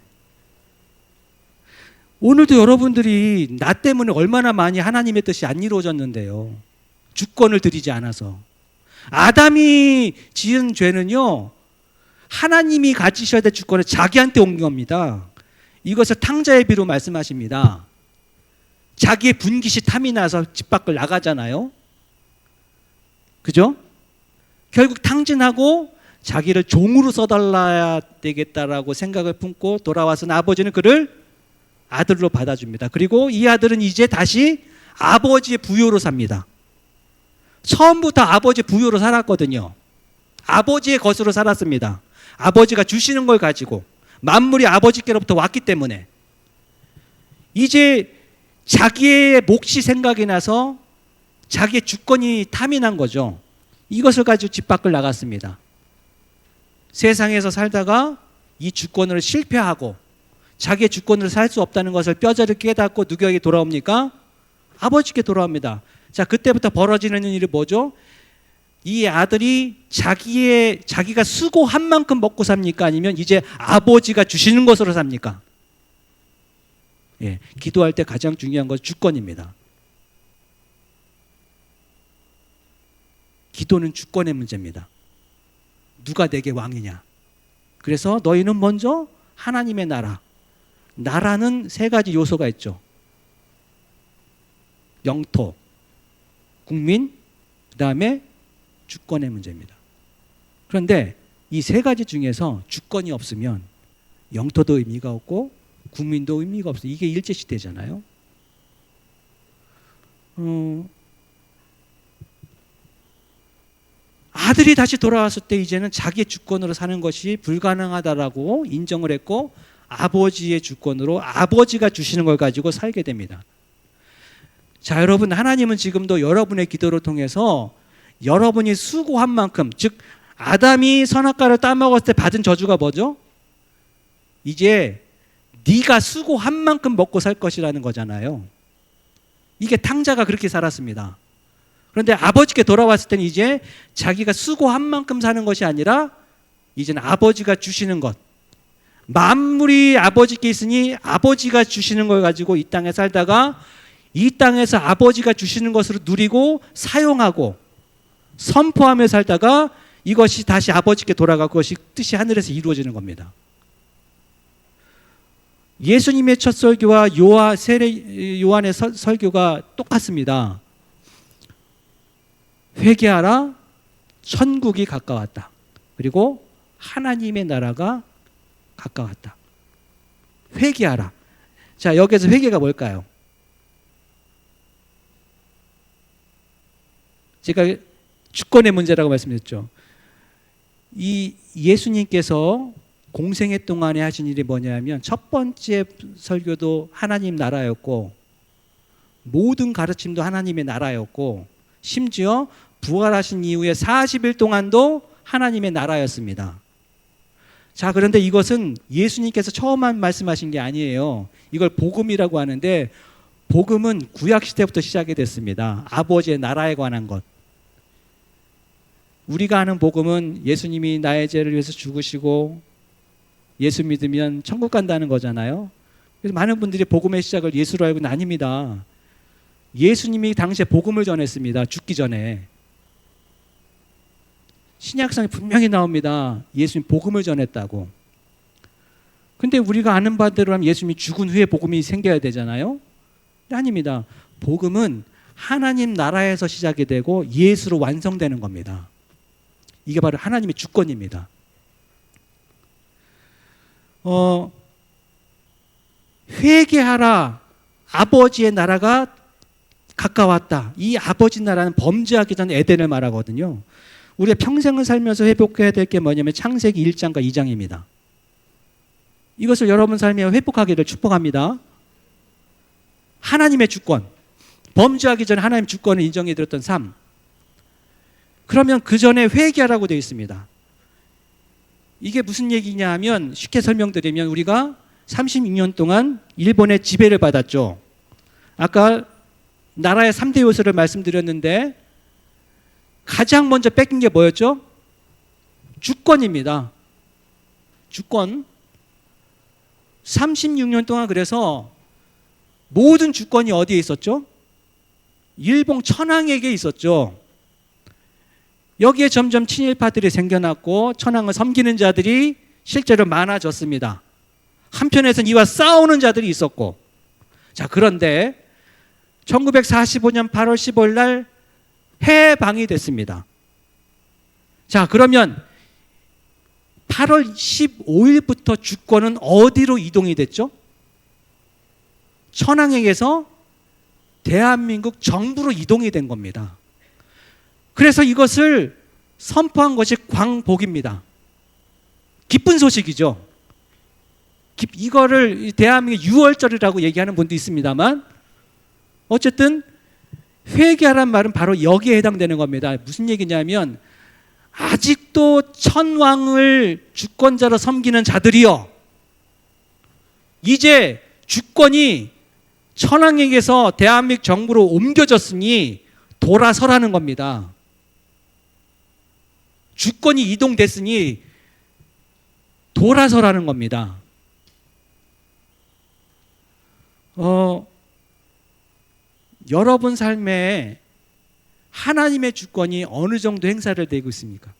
오늘도 여러분들이 나 때문에 얼마나 많이 하나님의 뜻이 안 이루어졌는데요. 주권을 드리지 않아서. 아담이 지은 죄는요, 하나님이 가지셔야 될 주권을 자기한테 옮긴 겁니다. 이것을 탕자의 비로 말씀하십니다. 자기의 분깃이 탐이 나서 집 밖을 나가잖아요. 그죠? 결국 탕진하고 자기를 종으로 써달라야 되겠다라고 생각을 품고 돌아와서는 아버지는 그를 아들로 받아줍니다. 그리고 이 아들은 이제 다시 아버지의 부요로 삽니다. 처음부터 아버지 부요로 살았거든요. 아버지의 것으로 살았습니다. 아버지가 주시는 걸 가지고 만물이 아버지께로부터 왔기 때문에 이제 자기의 몫이 생각이 나서 자기의 주권이 탐이 난 거죠. 이것을 가지고 집 밖을 나갔습니다. 세상에서 살다가 이 주권을 실패하고 자기의 주권으로 살 수 없다는 것을 뼈저리 깨닫고 누구에게 돌아옵니까? 아버지께 돌아옵니다. 자, 그때부터 벌어지는 일이 뭐죠? 이 아들이 자기가 수고한 만큼 먹고 삽니까? 아니면 이제 아버지가 주시는 것으로 삽니까? 예, 기도할 때 가장 중요한 것은 주권입니다. 기도는 주권의 문제입니다. 누가 내게 왕이냐? 그래서 너희는 먼저 하나님의 나라는 세 가지 요소가 있죠. 영토, 국민, 그 다음에 주권의 문제입니다. 그런데 이 세 가지 중에서 주권이 없으면 영토도 의미가 없고 국민도 의미가 없어요. 이게 일제시대잖아요. 아들이 다시 돌아왔을 때 이제는 자기의 주권으로 사는 것이 불가능하다라고 인정을 했고 아버지의 주권으로 아버지가 주시는 걸 가지고 살게 됩니다. 자, 여러분, 하나님은 지금도 여러분의 기도를 통해서 여러분이 수고한 만큼, 즉 아담이 선악과를 따먹었을 때 받은 저주가 뭐죠? 이제 네가 수고한 만큼 먹고 살 것이라는 거잖아요. 이게 탕자가 그렇게 살았습니다. 그런데 아버지께 돌아왔을 때는 이제 자기가 수고한 만큼 사는 것이 아니라 이제는 아버지가 주시는 것, 만물이 아버지께 있으니 아버지가 주시는 걸 가지고 이 땅에 살다가 이 땅에서 아버지가 주시는 것으로 누리고 사용하고 선포하며 살다가 이것이 다시 아버지께 돌아가고 그것이 뜻이 하늘에서 이루어지는 겁니다. 예수님의 첫 설교와 요한의 설교가 똑같습니다. 회개하라, 천국이 가까웠다. 그리고 하나님의 나라가 가까웠다. 회개하라. 자, 여기서 회개가 뭘까요? 제가 주권의 문제라고 말씀드렸죠. 이 예수님께서 공생애 동안에 하신 일이 뭐냐면 첫 번째 설교도 하나님 나라였고 모든 가르침도 하나님의 나라였고 심지어 부활하신 이후에 40일 동안도 하나님의 나라였습니다. 자, 그런데 이것은 예수님께서 처음 말씀하신 게 아니에요. 이걸 복음이라고 하는데 복음은 구약시대부터 시작이 됐습니다. 아버지의 나라에 관한 것. 우리가 아는 복음은 예수님이 나의 죄를 위해서 죽으시고 예수 믿으면 천국 간다는 거잖아요. 그래서 많은 분들이 복음의 시작을 예수로 알고는 아닙니다. 예수님이 당시에 복음을 전했습니다. 죽기 전에. 신약성에 분명히 나옵니다. 예수님 복음을 전했다고. 근데 우리가 아는 바대로 하면 예수님이 죽은 후에 복음이 생겨야 되잖아요. 아닙니다. 복음은 하나님 나라에서 시작이 되고 예수로 완성되는 겁니다. 이게 바로 하나님의 주권입니다. 회개하라. 아버지의 나라가 가까웠다. 이 아버지 나라는 범죄하기 전 에덴을 말하거든요. 우리가 평생을 살면서 회복해야 될 게 뭐냐면 창세기 1장과 2장입니다. 이것을 여러분 삶에 회복하기를 축복합니다. 하나님의 주권, 범죄하기 전에 하나님 주권을 인정해 드렸던 삶. 그러면 그 전에 회개하라고 되어 있습니다. 이게 무슨 얘기냐 하면 쉽게 설명드리면 우리가 36년 동안 일본의 지배를 받았죠. 아까 나라의 3대 요소를 말씀드렸는데 가장 먼저 뺏긴 게 뭐였죠? 주권입니다. 주권. 36년 동안 그래서 모든 주권이 어디에 있었죠? 일본 천황에게 있었죠. 여기에 점점 친일파들이 생겨났고 천황을 섬기는 자들이 실제로 많아졌습니다. 한편에서는 이와 싸우는 자들이 있었고, 자, 그런데 1945년 8월 15일 날 해방이 됐습니다. 자, 그러면 8월 15일부터 주권은 어디로 이동이 됐죠? 천황에게서 대한민국 정부로 이동이 된 겁니다. 그래서 이것을 선포한 것이 광복입니다. 기쁜 소식이죠. 이거를 대한민국 6월절이라고 얘기하는 분도 있습니다만, 어쨌든 회개하란 말은 바로 여기에 해당되는 겁니다. 무슨 얘기냐면, 아직도 천왕을 주권자로 섬기는 자들이요, 이제 주권이 천황에게서 대한민국 정부로 옮겨졌으니 돌아서라는 겁니다. 주권이 이동됐으니 돌아서라는 겁니다. 여러분 삶에 하나님의 주권이 어느 정도 행사를 되고 있습니까?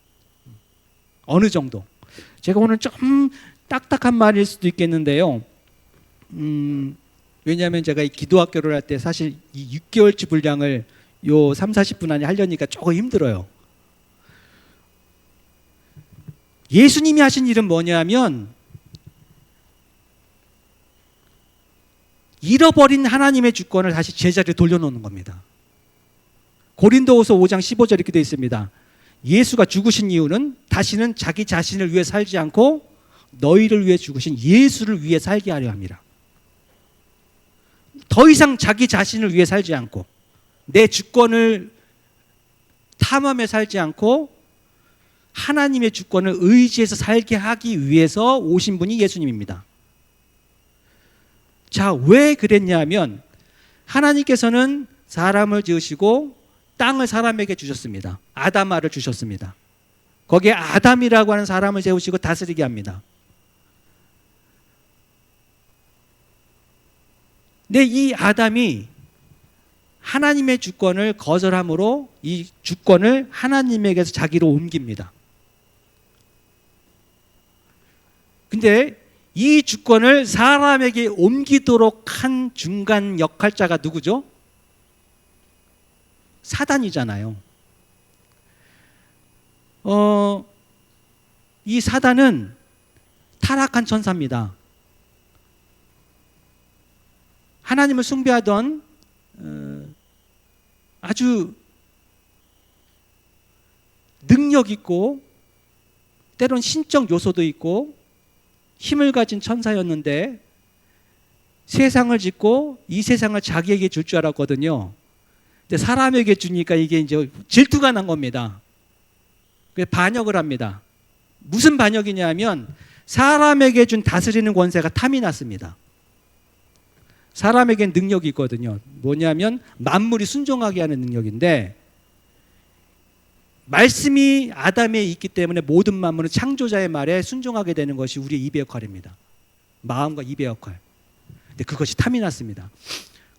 어느 정도? 제가 오늘 좀 딱딱한 말일 수도 있겠는데요. 왜냐하면 제가 이 기도학교를 할 때 사실 이 6개월치 분량을 요 3, 40분 안에 하려니까 조금 힘들어요. 예수님이 하신 일은 뭐냐면, 잃어버린 하나님의 주권을 다시 제자리에 돌려놓는 겁니다. 고린도후서 5장 15절 이렇게 되어 있습니다. 예수가 죽으신 이유는 다시는 자기 자신을 위해 살지 않고 너희를 위해 죽으신 예수를 위해 살게 하려 합니다. 더 이상 자기 자신을 위해 살지 않고 내 주권을 탐험해 살지 않고 하나님의 주권을 의지해서 살게 하기 위해서 오신 분이 예수님입니다. 자, 왜 그랬냐면, 하나님께서는 사람을 지으시고 땅을 사람에게 주셨습니다. 아담아를 주셨습니다. 거기에 아담이라고 하는 사람을 세우시고 다스리게 합니다. 근데 이 아담이 하나님의 주권을 거절함으로 이 주권을 하나님에게서 자기로 옮깁니다. 근데 이 주권을 사람에게 옮기도록 한 중간 역할자가 누구죠? 사단이잖아요. 이 사단은 타락한 천사입니다. 하나님을 숭배하던 아주 능력 있고 때론 신적 요소도 있고 힘을 가진 천사였는데, 세상을 짓고 이 세상을 자기에게 줄 줄 알았거든요. 근데 사람에게 주니까 이게 이제 질투가 난 겁니다. 그래서 반역을 합니다. 무슨 반역이냐면, 사람에게 준 다스리는 권세가 탐이 났습니다. 사람에겐 능력이 있거든요. 뭐냐면 만물이 순종하게 하는 능력인데, 말씀이 아담에 있기 때문에 모든 만물은 창조자의 말에 순종하게 되는 것이 우리의 입의 역할입니다. 마음과 입의 역할. 근데 그것이 탐이 났습니다.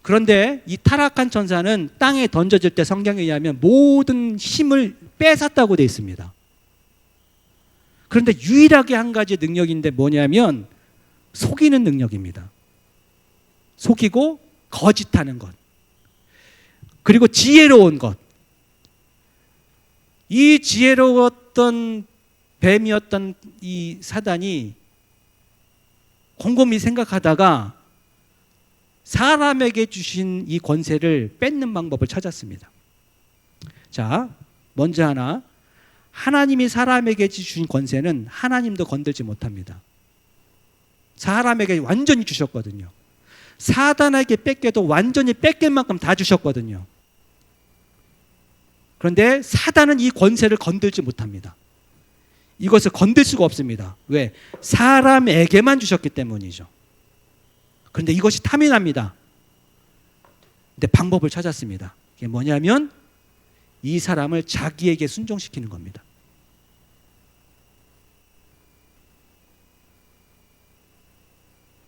그런데 이 타락한 천사는 땅에 던져질 때 성경에 의하면 모든 힘을 뺏었다고 되어 있습니다. 그런데 유일하게 한 가지 능력인데 뭐냐면 속이는 능력입니다. 속이고 거짓하는 것, 그리고 지혜로운 것. 이 지혜로웠던 뱀이었던 이 사단이 곰곰이 생각하다가 사람에게 주신 이 권세를 뺏는 방법을 찾았습니다. 자, 먼저 하나님이 사람에게 주신 권세는 하나님도 건들지 못합니다. 사람에게 완전히 주셨거든요. 사단에게 뺏겨도 완전히 뺏길 만큼 다 주셨거든요. 그런데 사단은 이 권세를 건들지 못합니다. 이것을 건들 수가 없습니다. 왜? 사람에게만 주셨기 때문이죠. 그런데 이것이 탐이 납니다. 근데 방법을 찾았습니다. 이게 뭐냐면 이 사람을 자기에게 순종시키는 겁니다.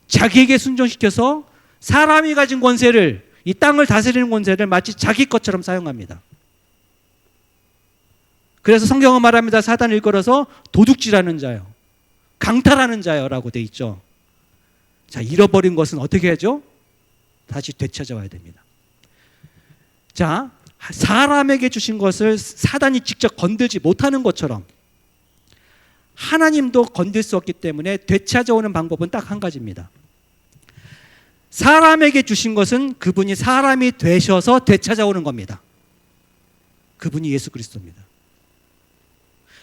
자기에게 순종시켜서 사람이 가진 권세를, 이 땅을 다스리는 권세를 마치 자기 것처럼 사용합니다. 그래서 성경은 말합니다. 사단을 일컬어서 도둑질하는 자요, 강탈하는 자요라고 돼 있죠. 자, 잃어버린 것은 어떻게 하죠? 다시 되찾아와야 됩니다. 자, 사람에게 주신 것을 사단이 직접 건들지 못하는 것처럼 하나님도 건들 수 없기 때문에 되찾아오는 방법은 딱 한 가지입니다. 사람에게 주신 것은 그분이 사람이 되셔서 되찾아오는 겁니다. 그분이 예수 그리스도입니다.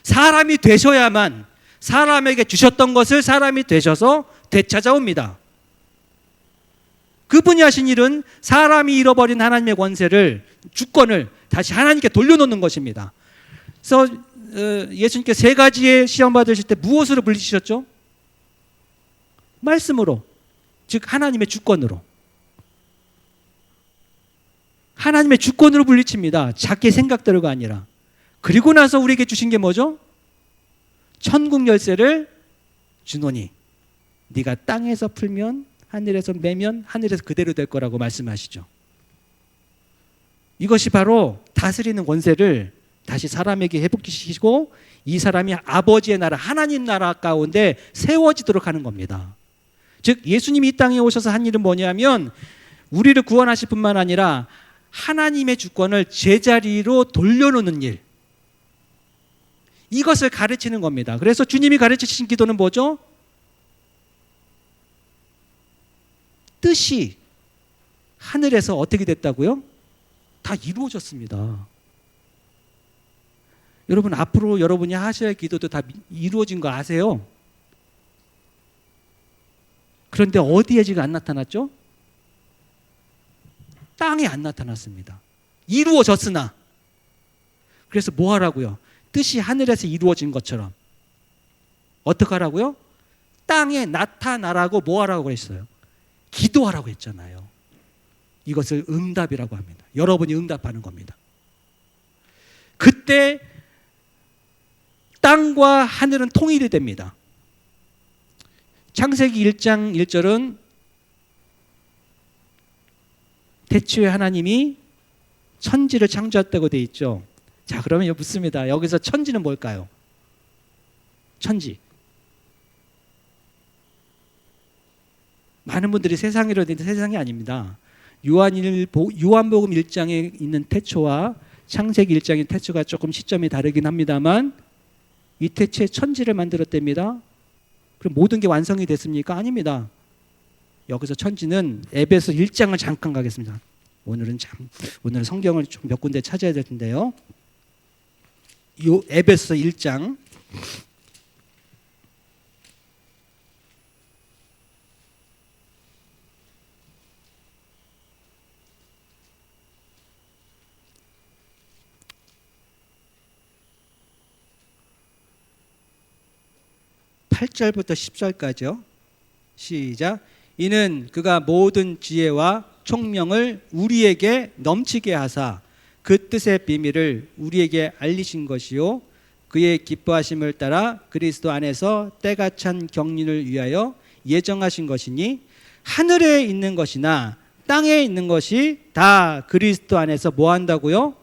사람이 되셔야만 사람에게 주셨던 것을 사람이 되셔서 되찾아옵니다. 그분이 하신 일은 사람이 잃어버린 하나님의 권세를, 주권을 다시 하나님께 돌려놓는 것입니다. 그래서 예수님께 세 가지의 시험 받으실 때 무엇으로 물리치셨죠? 말씀으로, 즉 하나님의 주권으로. 하나님의 주권으로 물리칩니다. 자기의 생각대로가 아니라. 그리고 나서 우리에게 주신 게 뭐죠? 천국 열쇠를 주노니 네가 땅에서 풀면, 하늘에서 매면 하늘에서 그대로 될 거라고 말씀하시죠. 이것이 바로 다스리는 권세를 다시 사람에게 회복시키시고 이 사람이 아버지의 나라, 하나님 나라 가운데 세워지도록 하는 겁니다. 즉 예수님이 이 땅에 오셔서 한 일은 뭐냐면 우리를 구원하실 뿐만 아니라 하나님의 주권을 제자리로 돌려놓는 일, 이것을 가르치는 겁니다. 그래서 주님이 가르치신 기도는 뭐죠? 뜻이 하늘에서 어떻게 됐다고요? 다 이루어졌습니다. 여러분, 앞으로 여러분이 하셔야 할 기도도 다 이루어진 거 아세요? 그런데 어디에 지금 안 나타났죠? 땅에 안 나타났습니다. 이루어졌으나. 그래서 뭐 하라고요? 뜻이 하늘에서 이루어진 것처럼 어떻게 하라고요? 땅에 나타나라고 뭐 하라고 그랬어요? 기도하라고 했잖아요. 이것을 응답이라고 합니다. 여러분이 응답하는 겁니다. 그때 땅과 하늘은 통일이 됩니다. 창세기 1장 1절은 태초에 하나님이 천지를 창조했다고 되어 있죠. 자, 그러면 묻습니다. 여기서 천지는 뭘까요? 천지. 많은 분들이 세상이라고 했는데 세상이 아닙니다. 요한복음 1장에 있는 태초와 창세기 1장의 태초가 조금 시점이 다르긴 합니다만 이 태초에 천지를 만들었답니다. 그럼 모든 게 완성이 됐습니까? 아닙니다. 여기서 천지는 에베소 1장을 잠깐 가겠습니다. 오늘은 성경을 좀 몇 군데 찾아야 될 텐데요. 요 에베소 1장 8절부터 10절까지요. 시작. 이는 그가 모든 지혜와 총명을 우리에게 넘치게 하사 그 뜻의 비밀을 우리에게 알리신 것이요 그의 기뻐하심을 따라 그리스도 안에서 때가 찬 경륜을 위하여 예정하신 것이니 하늘에 있는 것이나 땅에 있는 것이 다 그리스도 안에서 뭐 한다고요?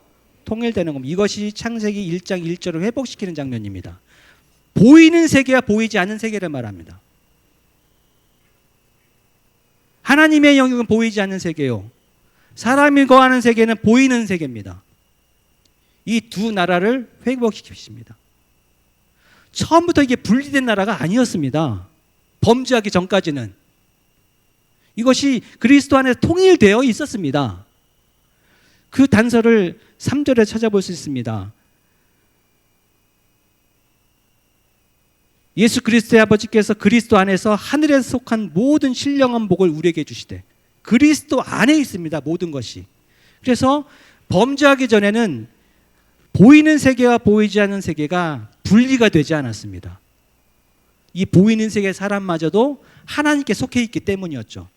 통일되는 겁니다. 이것이 창세기 1장 1절을 회복시키는 장면입니다. 보이는 세계와 보이지 않는 세계를 말합니다. 하나님의 영역은 보이지 않는 세계요, 사람이 거하는 세계는 보이는 세계입니다. 이 두 나라를 회복시키십니다. 처음부터 이게 분리된 나라가 아니었습니다. 범죄하기 전까지는 이것이 그리스도 안에 통일되어 있었습니다. 그 단서를 3절에 찾아볼 수 있습니다. 예수 그리스도의 아버지께서 그리스도 안에서 하늘에 속한 모든 신령한 복을 우리에게 주시되, 그리스도 안에 있습니다, 모든 것이. 그래서 범죄하기 전에는 보이는 세계와 보이지 않는 세계가 분리가 되지 않았습니다. 이 보이는 세계 사람마저도 하나님께 속해 있기 때문이었죠.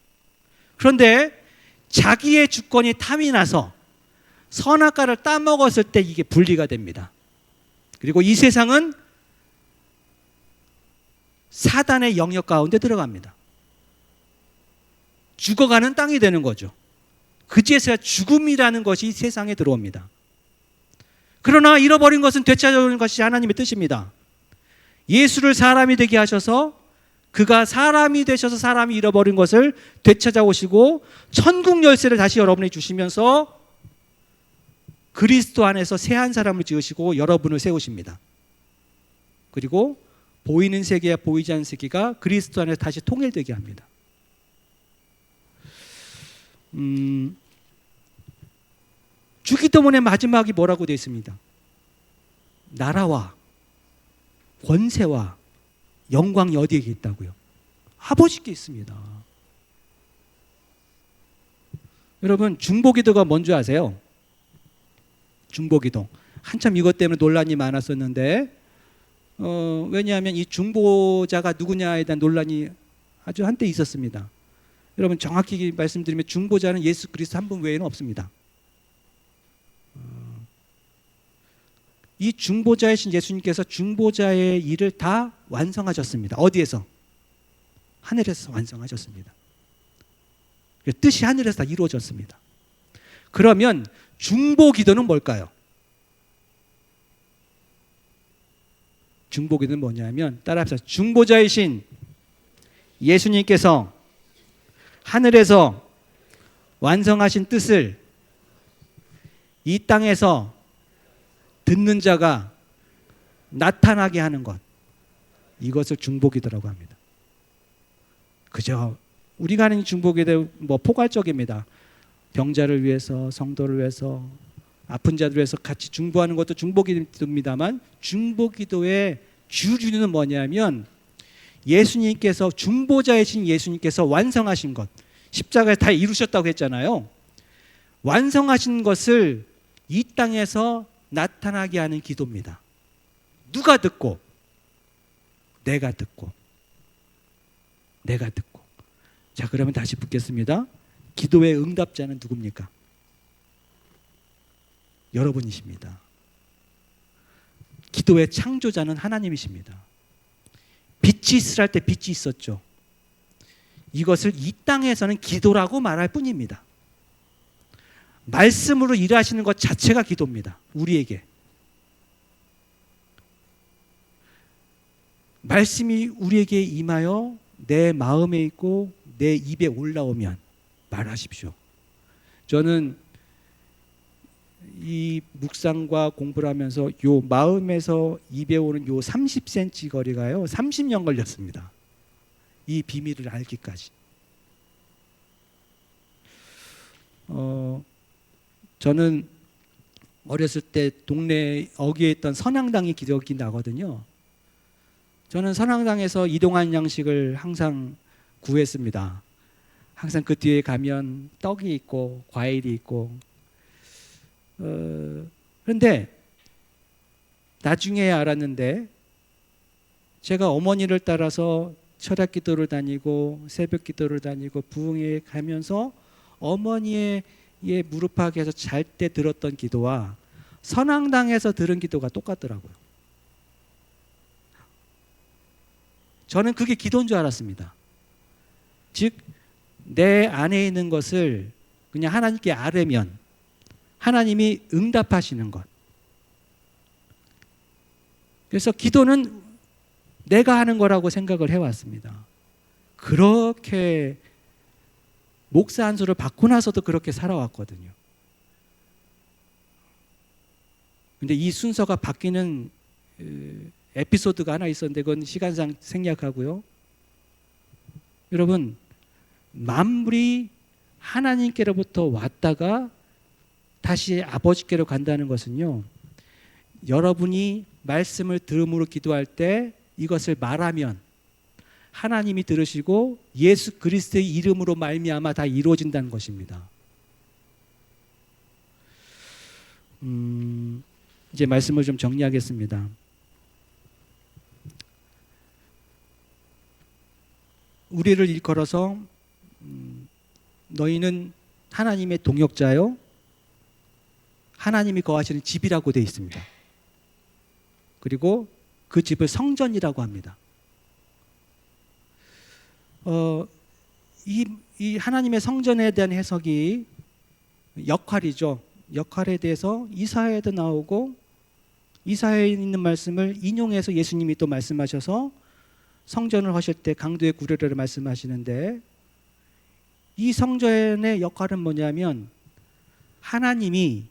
그런데 자기의 주권이 탐이 나서 선악과를 따먹었을 때 이게 분리가 됩니다. 그리고 이 세상은 사단의 영역 가운데 들어갑니다. 죽어가는 땅이 되는 거죠. 그제서야 죽음이라는 것이 세상에 들어옵니다. 그러나 잃어버린 것은 되찾아오는 것이 하나님의 뜻입니다. 예수를 사람이 되게 하셔서 그가 사람이 되셔서 사람이 잃어버린 것을 되찾아오시고 천국 열쇠를 다시 여러분에게 주시면서 그리스도 안에서 새 한 사람을 지으시고 여러분을 세우십니다. 그리고 보이는 세계와 보이지 않는 세계가 그리스도 안에서 다시 통일되게 합니다. 주기도문의 마지막이 뭐라고 되어 있습니다? 나라와 권세와 영광이 어디에 있다고요? 아버지께 있습니다. 여러분, 중보기도가 뭔지 아세요? 중보기도. 한참 이것 때문에 논란이 많았었는데 왜냐하면 이 중보자가 누구냐에 대한 논란이 아주 한때 있었습니다. 여러분, 정확히 말씀드리면 중보자는 예수 그리스도 한 분 외에는 없습니다. 이 중보자이신 예수님께서 중보자의 일을 다 완성하셨습니다. 어디에서? 하늘에서 완성하셨습니다. 뜻이 하늘에서 다 이루어졌습니다. 그러면 중보기도는 뭘까요? 중보기도는 뭐냐면 따라합시다. 중보자이신 예수님께서 하늘에서 완성하신 뜻을 이 땅에서 듣는 자가 나타나게 하는 것, 이것을 중보기도라고 합니다. 그죠? 우리가 하는 중보기도 포괄적입니다. 병자를 위해서, 성도를 위해서, 아픈 자들을 위해서 같이 중보하는 것도 중보기도입니다만, 중보기도의 주류는 뭐냐면 예수님께서, 중보자이신 예수님께서 완성하신 것, 십자가에 다 이루셨다고 했잖아요. 완성하신 것을 이 땅에서 나타나게 하는 기도입니다. 누가 듣고? 내가 듣고. 내가 듣고. 자, 그러면 다시 묻겠습니다. 기도의 응답자는 누굽니까? 여러분이십니다. 기도의 창조자는 하나님이십니다. 빛이 있으라 할 때 빛이 있었죠. 이것을 이 땅에서는 기도라고 말할 뿐입니다. 말씀으로 일하시는 것 자체가 기도입니다. 우리에게. 말씀이 우리에게 임하여 내 마음에 있고 내 입에 올라오면 말하십시오. 저는 이 묵상과 공부를 하면서 요 마음에서 입에 오는 요 30cm 거리가요 30년 걸렸습니다. 이 비밀을 알기까지. 저는 어렸을 때 동네 어귀에 있던 선앙당이 기억이 나거든요. 저는 선앙당에서 이동한 양식을 항상 구했습니다. 항상 그 뒤에 가면 떡이 있고 과일이 있고 그런데 나중에 알았는데 제가 어머니를 따라서 철학 기도를 다니고 새벽 기도를 다니고 부흥회에 가면서 어머니의 무릎팍에서 잘 때 들었던 기도와 선앙당에서 들은 기도가 똑같더라고요. 저는 그게 기도인 줄 알았습니다. 즉 내 안에 있는 것을 그냥 하나님께 아뢰면 하나님이 응답하시는 것. 그래서 기도는 내가 하는 거라고 생각을 해왔습니다. 그렇게 목사 한 수를 받고 나서도 그렇게 살아왔거든요. 근데 이 순서가 바뀌는 에피소드가 하나 있었는데 그건 시간상 생략하고요. 여러분, 만물이 하나님께로부터 왔다가 다시 아버지께로 간다는 것은요, 여러분이 말씀을 들음으로 기도할 때 이것을 말하면 하나님이 들으시고 예수 그리스도의 이름으로 말미암아 다 이루어진다는 것입니다. 이제 말씀을 좀 정리하겠습니다. 우리를 일컬어서 너희는 하나님의 동역자요 하나님이 거하시는 집이라고 되어 있습니다. 그리고 그 집을 성전이라고 합니다. 이 하나님의 성전에 대한 해석이 역할이죠. 역할에 대해서 이사야에도 나오고 이사야에 있는 말씀을 인용해서 예수님이 또 말씀하셔서 성전을 하실 때 강도의 구려를 말씀하시는데, 이 성전의 역할은 뭐냐면 하나님이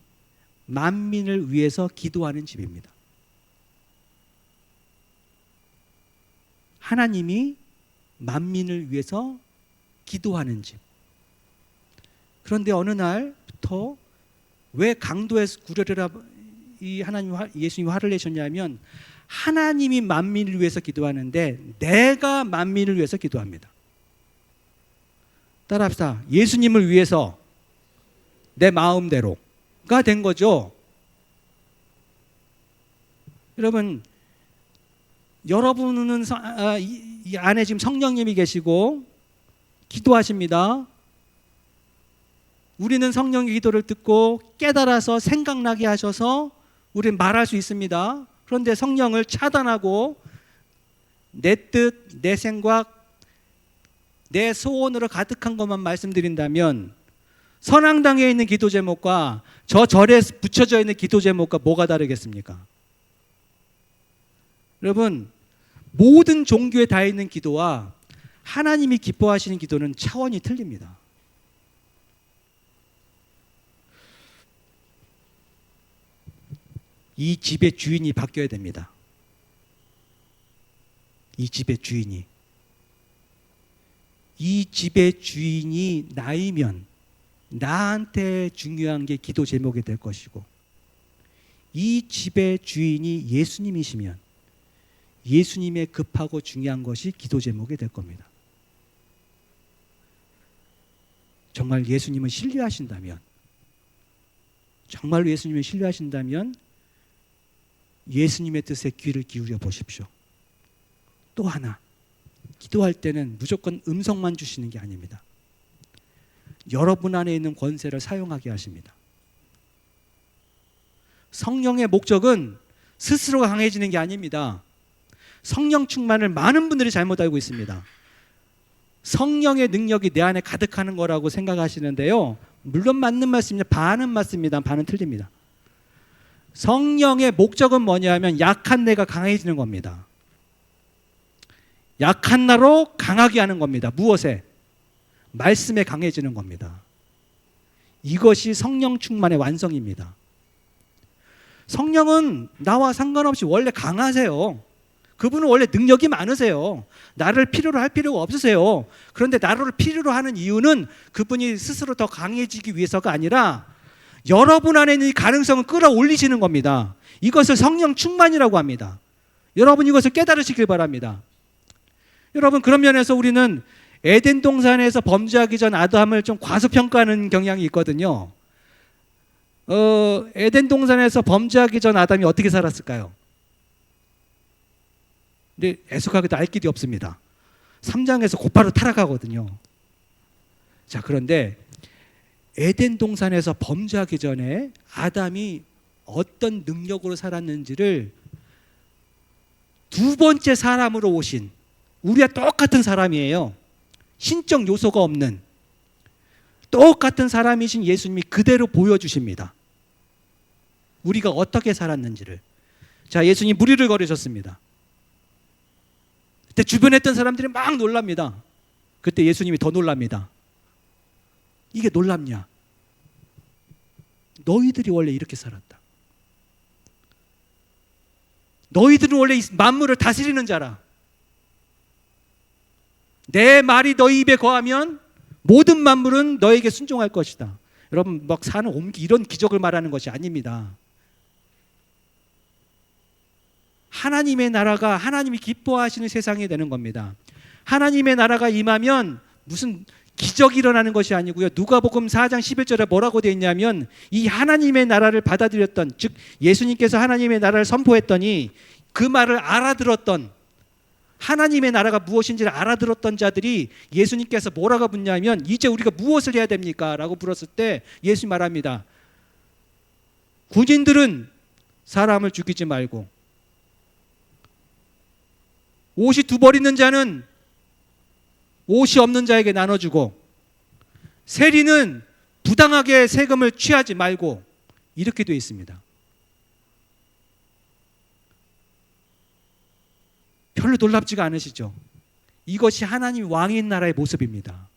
만민을 위해서 기도하는 집입니다. 하나님이 만민을 위해서 기도하는 집. 그런데 어느 날부터 왜 강도의 구려라 이 하나님 예수님이 화를 내셨냐면, 하나님이 만민을 위해서 기도하는데 내가 만민을 위해서 기도합니다. 따라합시다. 예수님을 위해서 내 마음대로가 된 거죠. 여러분, 여러분은 이 안에 지금 성령님이 계시고 기도하십니다. 우리는 성령의 기도를 듣고 깨달아서 생각나게 하셔서 우리는 말할 수 있습니다. 그런데 성령을 차단하고 내 뜻, 내 생각, 내 소원으로 가득한 것만 말씀드린다면 선앙당에 있는 기도 제목과 저 절에 붙여져 있는 기도 제목과 뭐가 다르겠습니까? 여러분, 모든 종교에 다 있는 기도와 하나님이 기뻐하시는 기도는 차원이 틀립니다. 이 집의 주인이 바뀌어야 됩니다. 이 집의 주인이. 이 집의 주인이 나이면 나한테 중요한 게 기도 제목이 될 것이고, 이 집의 주인이 예수님이시면 예수님의 급하고 중요한 것이 기도 제목이 될 겁니다. 정말 예수님을 신뢰하신다면, 정말로 예수님을 신뢰하신다면 예수님의 뜻에 귀를 기울여 보십시오. 또 하나, 기도할 때는 무조건 음성만 주시는 게 아닙니다. 여러분 안에 있는 권세를 사용하게 하십니다. 성령의 목적은 스스로가 강해지는 게 아닙니다. 성령 충만을 많은 분들이 잘못 알고 있습니다. 성령의 능력이 내 안에 가득하는 거라고 생각하시는데요, 물론 맞는 말씀입니다. 반은 맞습니다. 반은 틀립니다. 성령의 목적은 뭐냐면 약한 내가 강해지는 겁니다. 약한 나로 강하게 하는 겁니다. 무엇에? 말씀에 강해지는 겁니다. 이것이 성령 충만의 완성입니다. 성령은 나와 상관없이 원래 강하세요. 그분은 원래 능력이 많으세요. 나를 필요로 할 필요가 없으세요. 그런데 나를 필요로 하는 이유는 그분이 스스로 더 강해지기 위해서가 아니라 여러분 안에 있는 이 가능성을 끌어올리시는 겁니다. 이것을 성령 충만이라고 합니다. 여러분 이것을 깨달으시길 바랍니다. 여러분, 그런 면에서 우리는 에덴 동산에서 범죄하기 전 아담을 좀 과소평가하는 경향이 있거든요. 에덴 동산에서 범죄하기 전 아담이 어떻게 살았을까요? 근데 애석하게도 알 길이 없습니다. 3장에서 곧바로 타락하거든요. 자, 그런데 에덴 동산에서 범죄하기 전에 아담이 어떤 능력으로 살았는지를 두 번째 사람으로 오신, 우리와 똑같은 사람이에요. 신적 요소가 없는 똑같은 사람이신 예수님이 그대로 보여주십니다. 우리가 어떻게 살았는지를. 자, 예수님 무리를 걸으셨습니다. 그때 주변에 있던 사람들이 막 놀랍니다. 그때 예수님이 더 놀랍니다. 이게 놀랍냐? 너희들이 원래 이렇게 살았다. 너희들은 원래 이 만물을 다스리는 자라. 내 말이 너희 입에 거하면 모든 만물은 너에게 순종할 것이다. 여러분, 막 사는 옮기 이런 기적을 말하는 것이 아닙니다. 하나님의 나라가 하나님이 기뻐하시는 세상이 되는 겁니다. 하나님의 나라가 임하면 무슨 기적이 일어나는 것이 아니고요. 누가복음 4장 11절에 뭐라고 되어 있냐면, 이 하나님의 나라를 받아들였던, 즉 예수님께서 하나님의 나라를 선포했더니 그 말을 알아들었던, 하나님의 나라가 무엇인지를 알아들었던 자들이 예수님께서 뭐라고 묻냐면, 이제 우리가 무엇을 해야 됩니까? 라고 물었을 때 예수님 말합니다. 군인들은 사람을 죽이지 말고, 옷이 두 벌 있는 자는 옷이 없는 자에게 나눠주고, 세리는 부당하게 세금을 취하지 말고, 이렇게 되어 있습니다. 별로 놀랍지가 않으시죠? 이것이 하나님 왕인 나라의 모습입니다.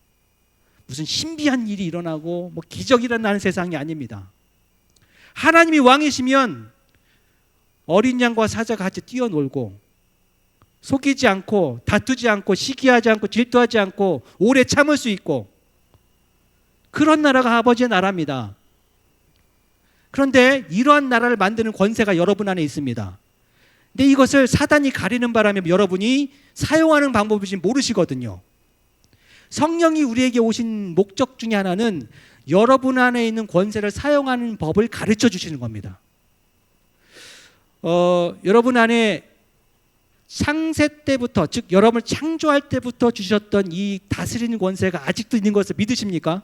무슨 신비한 일이 일어나고 뭐 기적이 일어나는 세상이 아닙니다. 하나님이 왕이시면 어린 양과 사자가 같이 뛰어놀고 속이지 않고 다투지 않고 시기하지 않고 질투하지 않고 오래 참을 수 있고 그런 나라가 아버지의 나라입니다. 그런데 이러한 나라를 만드는 권세가 여러분 안에 있습니다. 근데 이것을 사단이 가리는 바람에 여러분이 사용하는 방법을 지금 모르시거든요. 성령이 우리에게 오신 목적 중에 하나는 여러분 안에 있는 권세를 사용하는 법을 가르쳐 주시는 겁니다. 여러분 안에 창세 때부터, 즉 여러분을 창조할 때부터 주셨던 이 다스리는 권세가 아직도 있는 것을 믿으십니까?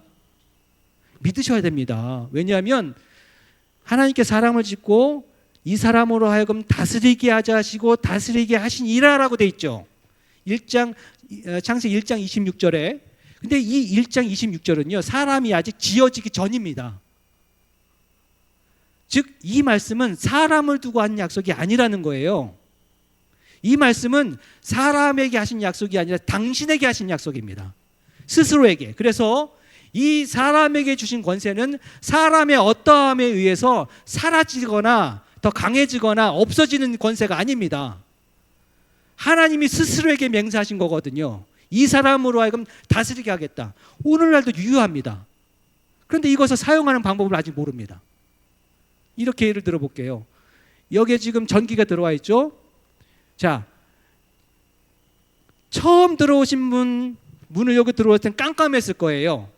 믿으셔야 됩니다. 왜냐하면 하나님께 사람을 짓고 이 사람으로 하여금 다스리게 하자 하시고 다스리게 하신 이라라고 돼 있죠. 창세 1장 26절에. 근데 이 1장 26절은요, 사람이 아직 지어지기 전입니다. 즉 이 말씀은 사람을 두고 한 약속이 아니라는 거예요. 이 말씀은 사람에게 하신 약속이 아니라 당신에게 하신 약속입니다. 스스로에게. 그래서 이 사람에게 주신 권세는 사람의 어떠함에 의해서 사라지거나 더 강해지거나 없어지는 권세가 아닙니다. 하나님이 스스로에게 맹세하신 거거든요. 이 사람으로 하여금 다스리게 하겠다. 오늘날도 유효합니다. 그런데 이것을 사용하는 방법을 아직 모릅니다. 이렇게 예를 들어볼게요. 여기에 지금 전기가 들어와 있죠. 자, 처음 들어오신 문을 여기 들어올 땐 깜깜했을 거예요.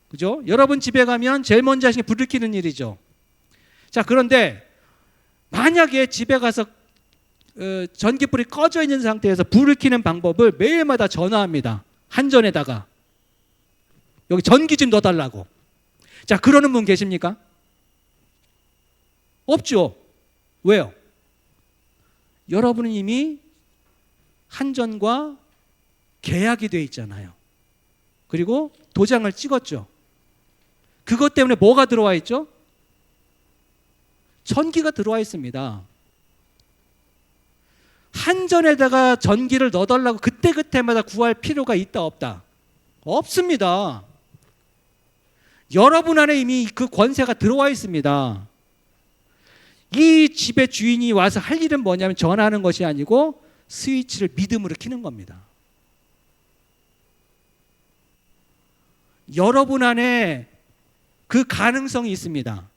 그죠? 여러분 집에 가면 제일 먼저 하시는 게 불을 켜는 일이죠. 자, 그런데 만약에 집에 가서 전기불이 꺼져 있는 상태에서 불을 켜는 방법을 매일마다 전화합니다. 한전에다가 여기 전기 좀 넣어달라고. 자, 그러는 분 계십니까? 없죠. 왜요? 여러분은 이미 한전과 계약이 되어 있잖아요. 그리고 도장을 찍었죠. 그것 때문에 뭐가 들어와 있죠? 전기가 들어와 있습니다. 한전에다가 전기를 넣어달라고 그때그때마다 구할 필요가 있다 없다? 없습니다. 여러분 안에 이미 그 권세가 들어와 있습니다. 이 집의 주인이 와서 할 일은 뭐냐면 전화하는 것이 아니고 스위치를 믿음으로 켜는 겁니다. 여러분 안에 그 가능성이 있습니다.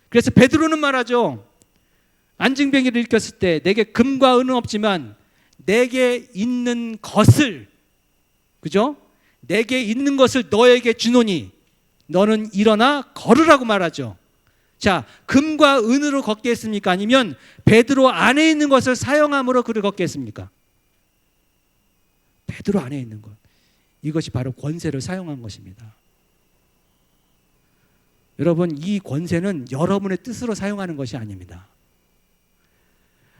그래서 베드로는 말하죠. 안증뱅이를 일으켰을 때 내게 금과 은은 없지만 내게 있는 것을, 그죠? 내게 있는 것을 너에게 주노니 너는 일어나 걸으라고 말하죠. 자, 금과 은으로 걷게 했습니까? 아니면 베드로 안에 있는 것을 사용함으로 그를 걷게 했습니까? 베드로 안에 있는 것. 이것이 바로 권세를 사용한 것입니다. 여러분, 이 권세는 여러분의 뜻으로 사용하는 것이 아닙니다.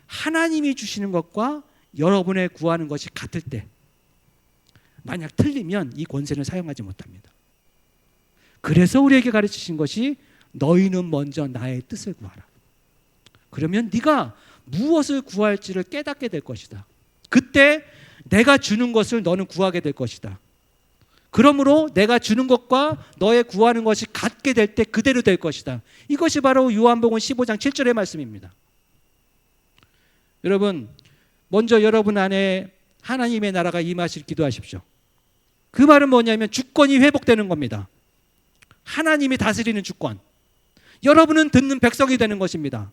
하나님이 주시는 것과 여러분의 구하는 것이 같을 때 만약 틀리면 이 권세는 사용하지 못합니다. 그래서 우리에게 가르치신 것이 너희는 먼저 나의 뜻을 구하라. 그러면 네가 무엇을 구할지를 깨닫게 될 것이다. 그때 내가 주는 것을 너는 구하게 될 것이다. 그러므로 내가 주는 것과 너의 구하는 것이 같게 될 때 그대로 될 것이다. 이것이 바로 요한복음 15장 7절의 말씀입니다. 여러분, 먼저 여러분 안에 하나님의 나라가 임하실 기도하십시오. 그 말은 뭐냐면 주권이 회복되는 겁니다. 하나님이 다스리는 주권. 여러분은 듣는 백성이 되는 것입니다.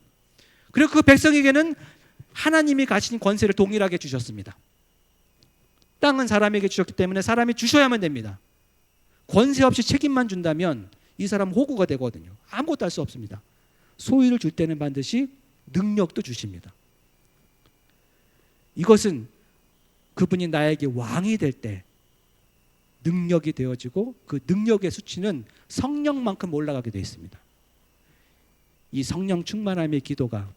그리고 그 백성에게는 하나님이 가진 권세를 동일하게 주셨습니다. 땅은 사람에게 주셨기 때문에 사람이 주셔야만 됩니다. 권세 없이 책임만 준다면 이 사람은 호구가 되거든요. 아무것도 할 수 없습니다. 소유를 줄 때는 반드시 능력도 주십니다. 이것은 그분이 나에게 왕이 될 때 능력이 되어지고 그 능력의 수치는 성령만큼 올라가게 되어 있습니다. 이 성령 충만함의 기도가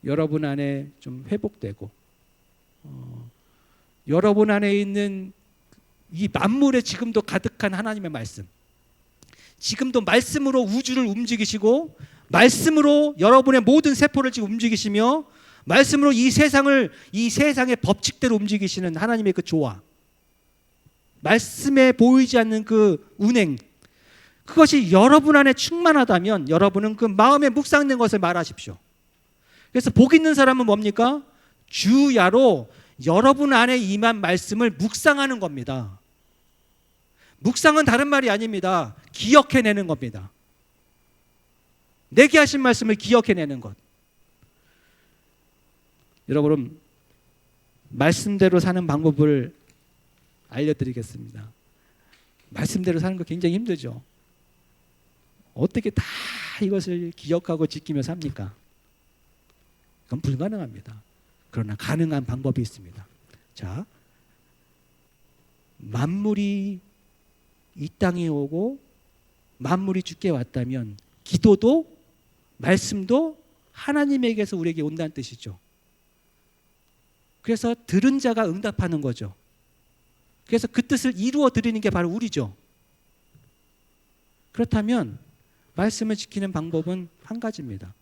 여러분 안에 좀 회복되고 여러분 안에 있는 이 만물에 지금도 가득한 하나님의 말씀, 지금도 말씀으로 우주를 움직이시고 말씀으로 여러분의 모든 세포를 지금 움직이시며 말씀으로 이 세상의 법칙대로 움직이시는 하나님의 그 조화, 말씀에 보이지 않는 그 운행, 그것이 여러분 안에 충만하다면 여러분은 그 마음에 묵상된 것을 말하십시오. 그래서 복 있는 사람은 뭡니까? 주야로 여러분 안에 임한 말씀을 묵상하는 겁니다. 묵상은 다른 말이 아닙니다. 기억해내는 겁니다. 내게 하신 말씀을 기억해내는 것. 여러분, 말씀대로 사는 방법을 알려드리겠습니다. 말씀대로 사는 거 굉장히 힘들죠. 어떻게 다 이것을 기억하고 지키며 삽니까? 그건 불가능합니다. 그러나 가능한 방법이 있습니다. 자, 만물이 이 땅에 오고 만물이 주께 왔다면 기도도 말씀도 하나님에게서 우리에게 온다는 뜻이죠. 그래서 들은 자가 응답하는 거죠. 그래서 그 뜻을 이루어 드리는 게 바로 우리죠. 그렇다면 말씀을 지키는 방법은 한 가지입니다.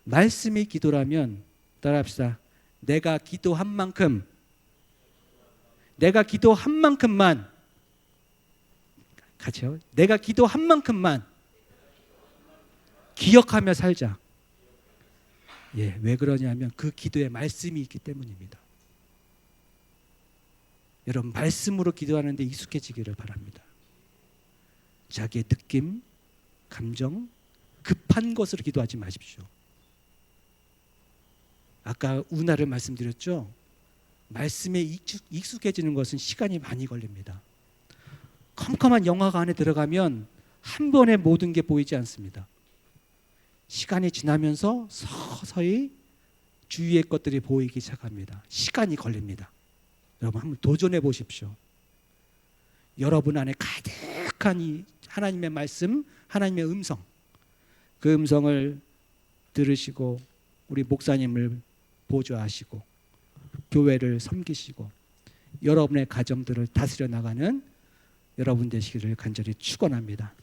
말씀이 기도라면 따라합시다. 내가 기도한 만큼만 같이요. 내가 기도한 만큼만 기억하며 살자. 예, 왜 그러냐면 그 기도에 말씀이 있기 때문입니다. 여러분, 말씀으로 기도하는데 익숙해지기를 바랍니다. 자기의 느낌, 감정, 급한 것으로 기도하지 마십시오. 아까 운하를 말씀드렸죠. 말씀에 익숙해지는 것은 시간이 많이 걸립니다. 컴컴한 영화가 안에 들어가면 한 번에 모든 게 보이지 않습니다. 시간이 지나면서 서서히 주위의 것들이 보이기 시작합니다. 시간이 걸립니다. 여러분, 한번 도전해 보십시오. 여러분 안에 가득한 이 하나님의 말씀, 하나님의 음성, 그 음성을 들으시고 우리 목사님을 보좌하시고 교회를 섬기시고 여러분의 가정들을 다스려 나가는 여러분 되시기를 간절히 축원합니다.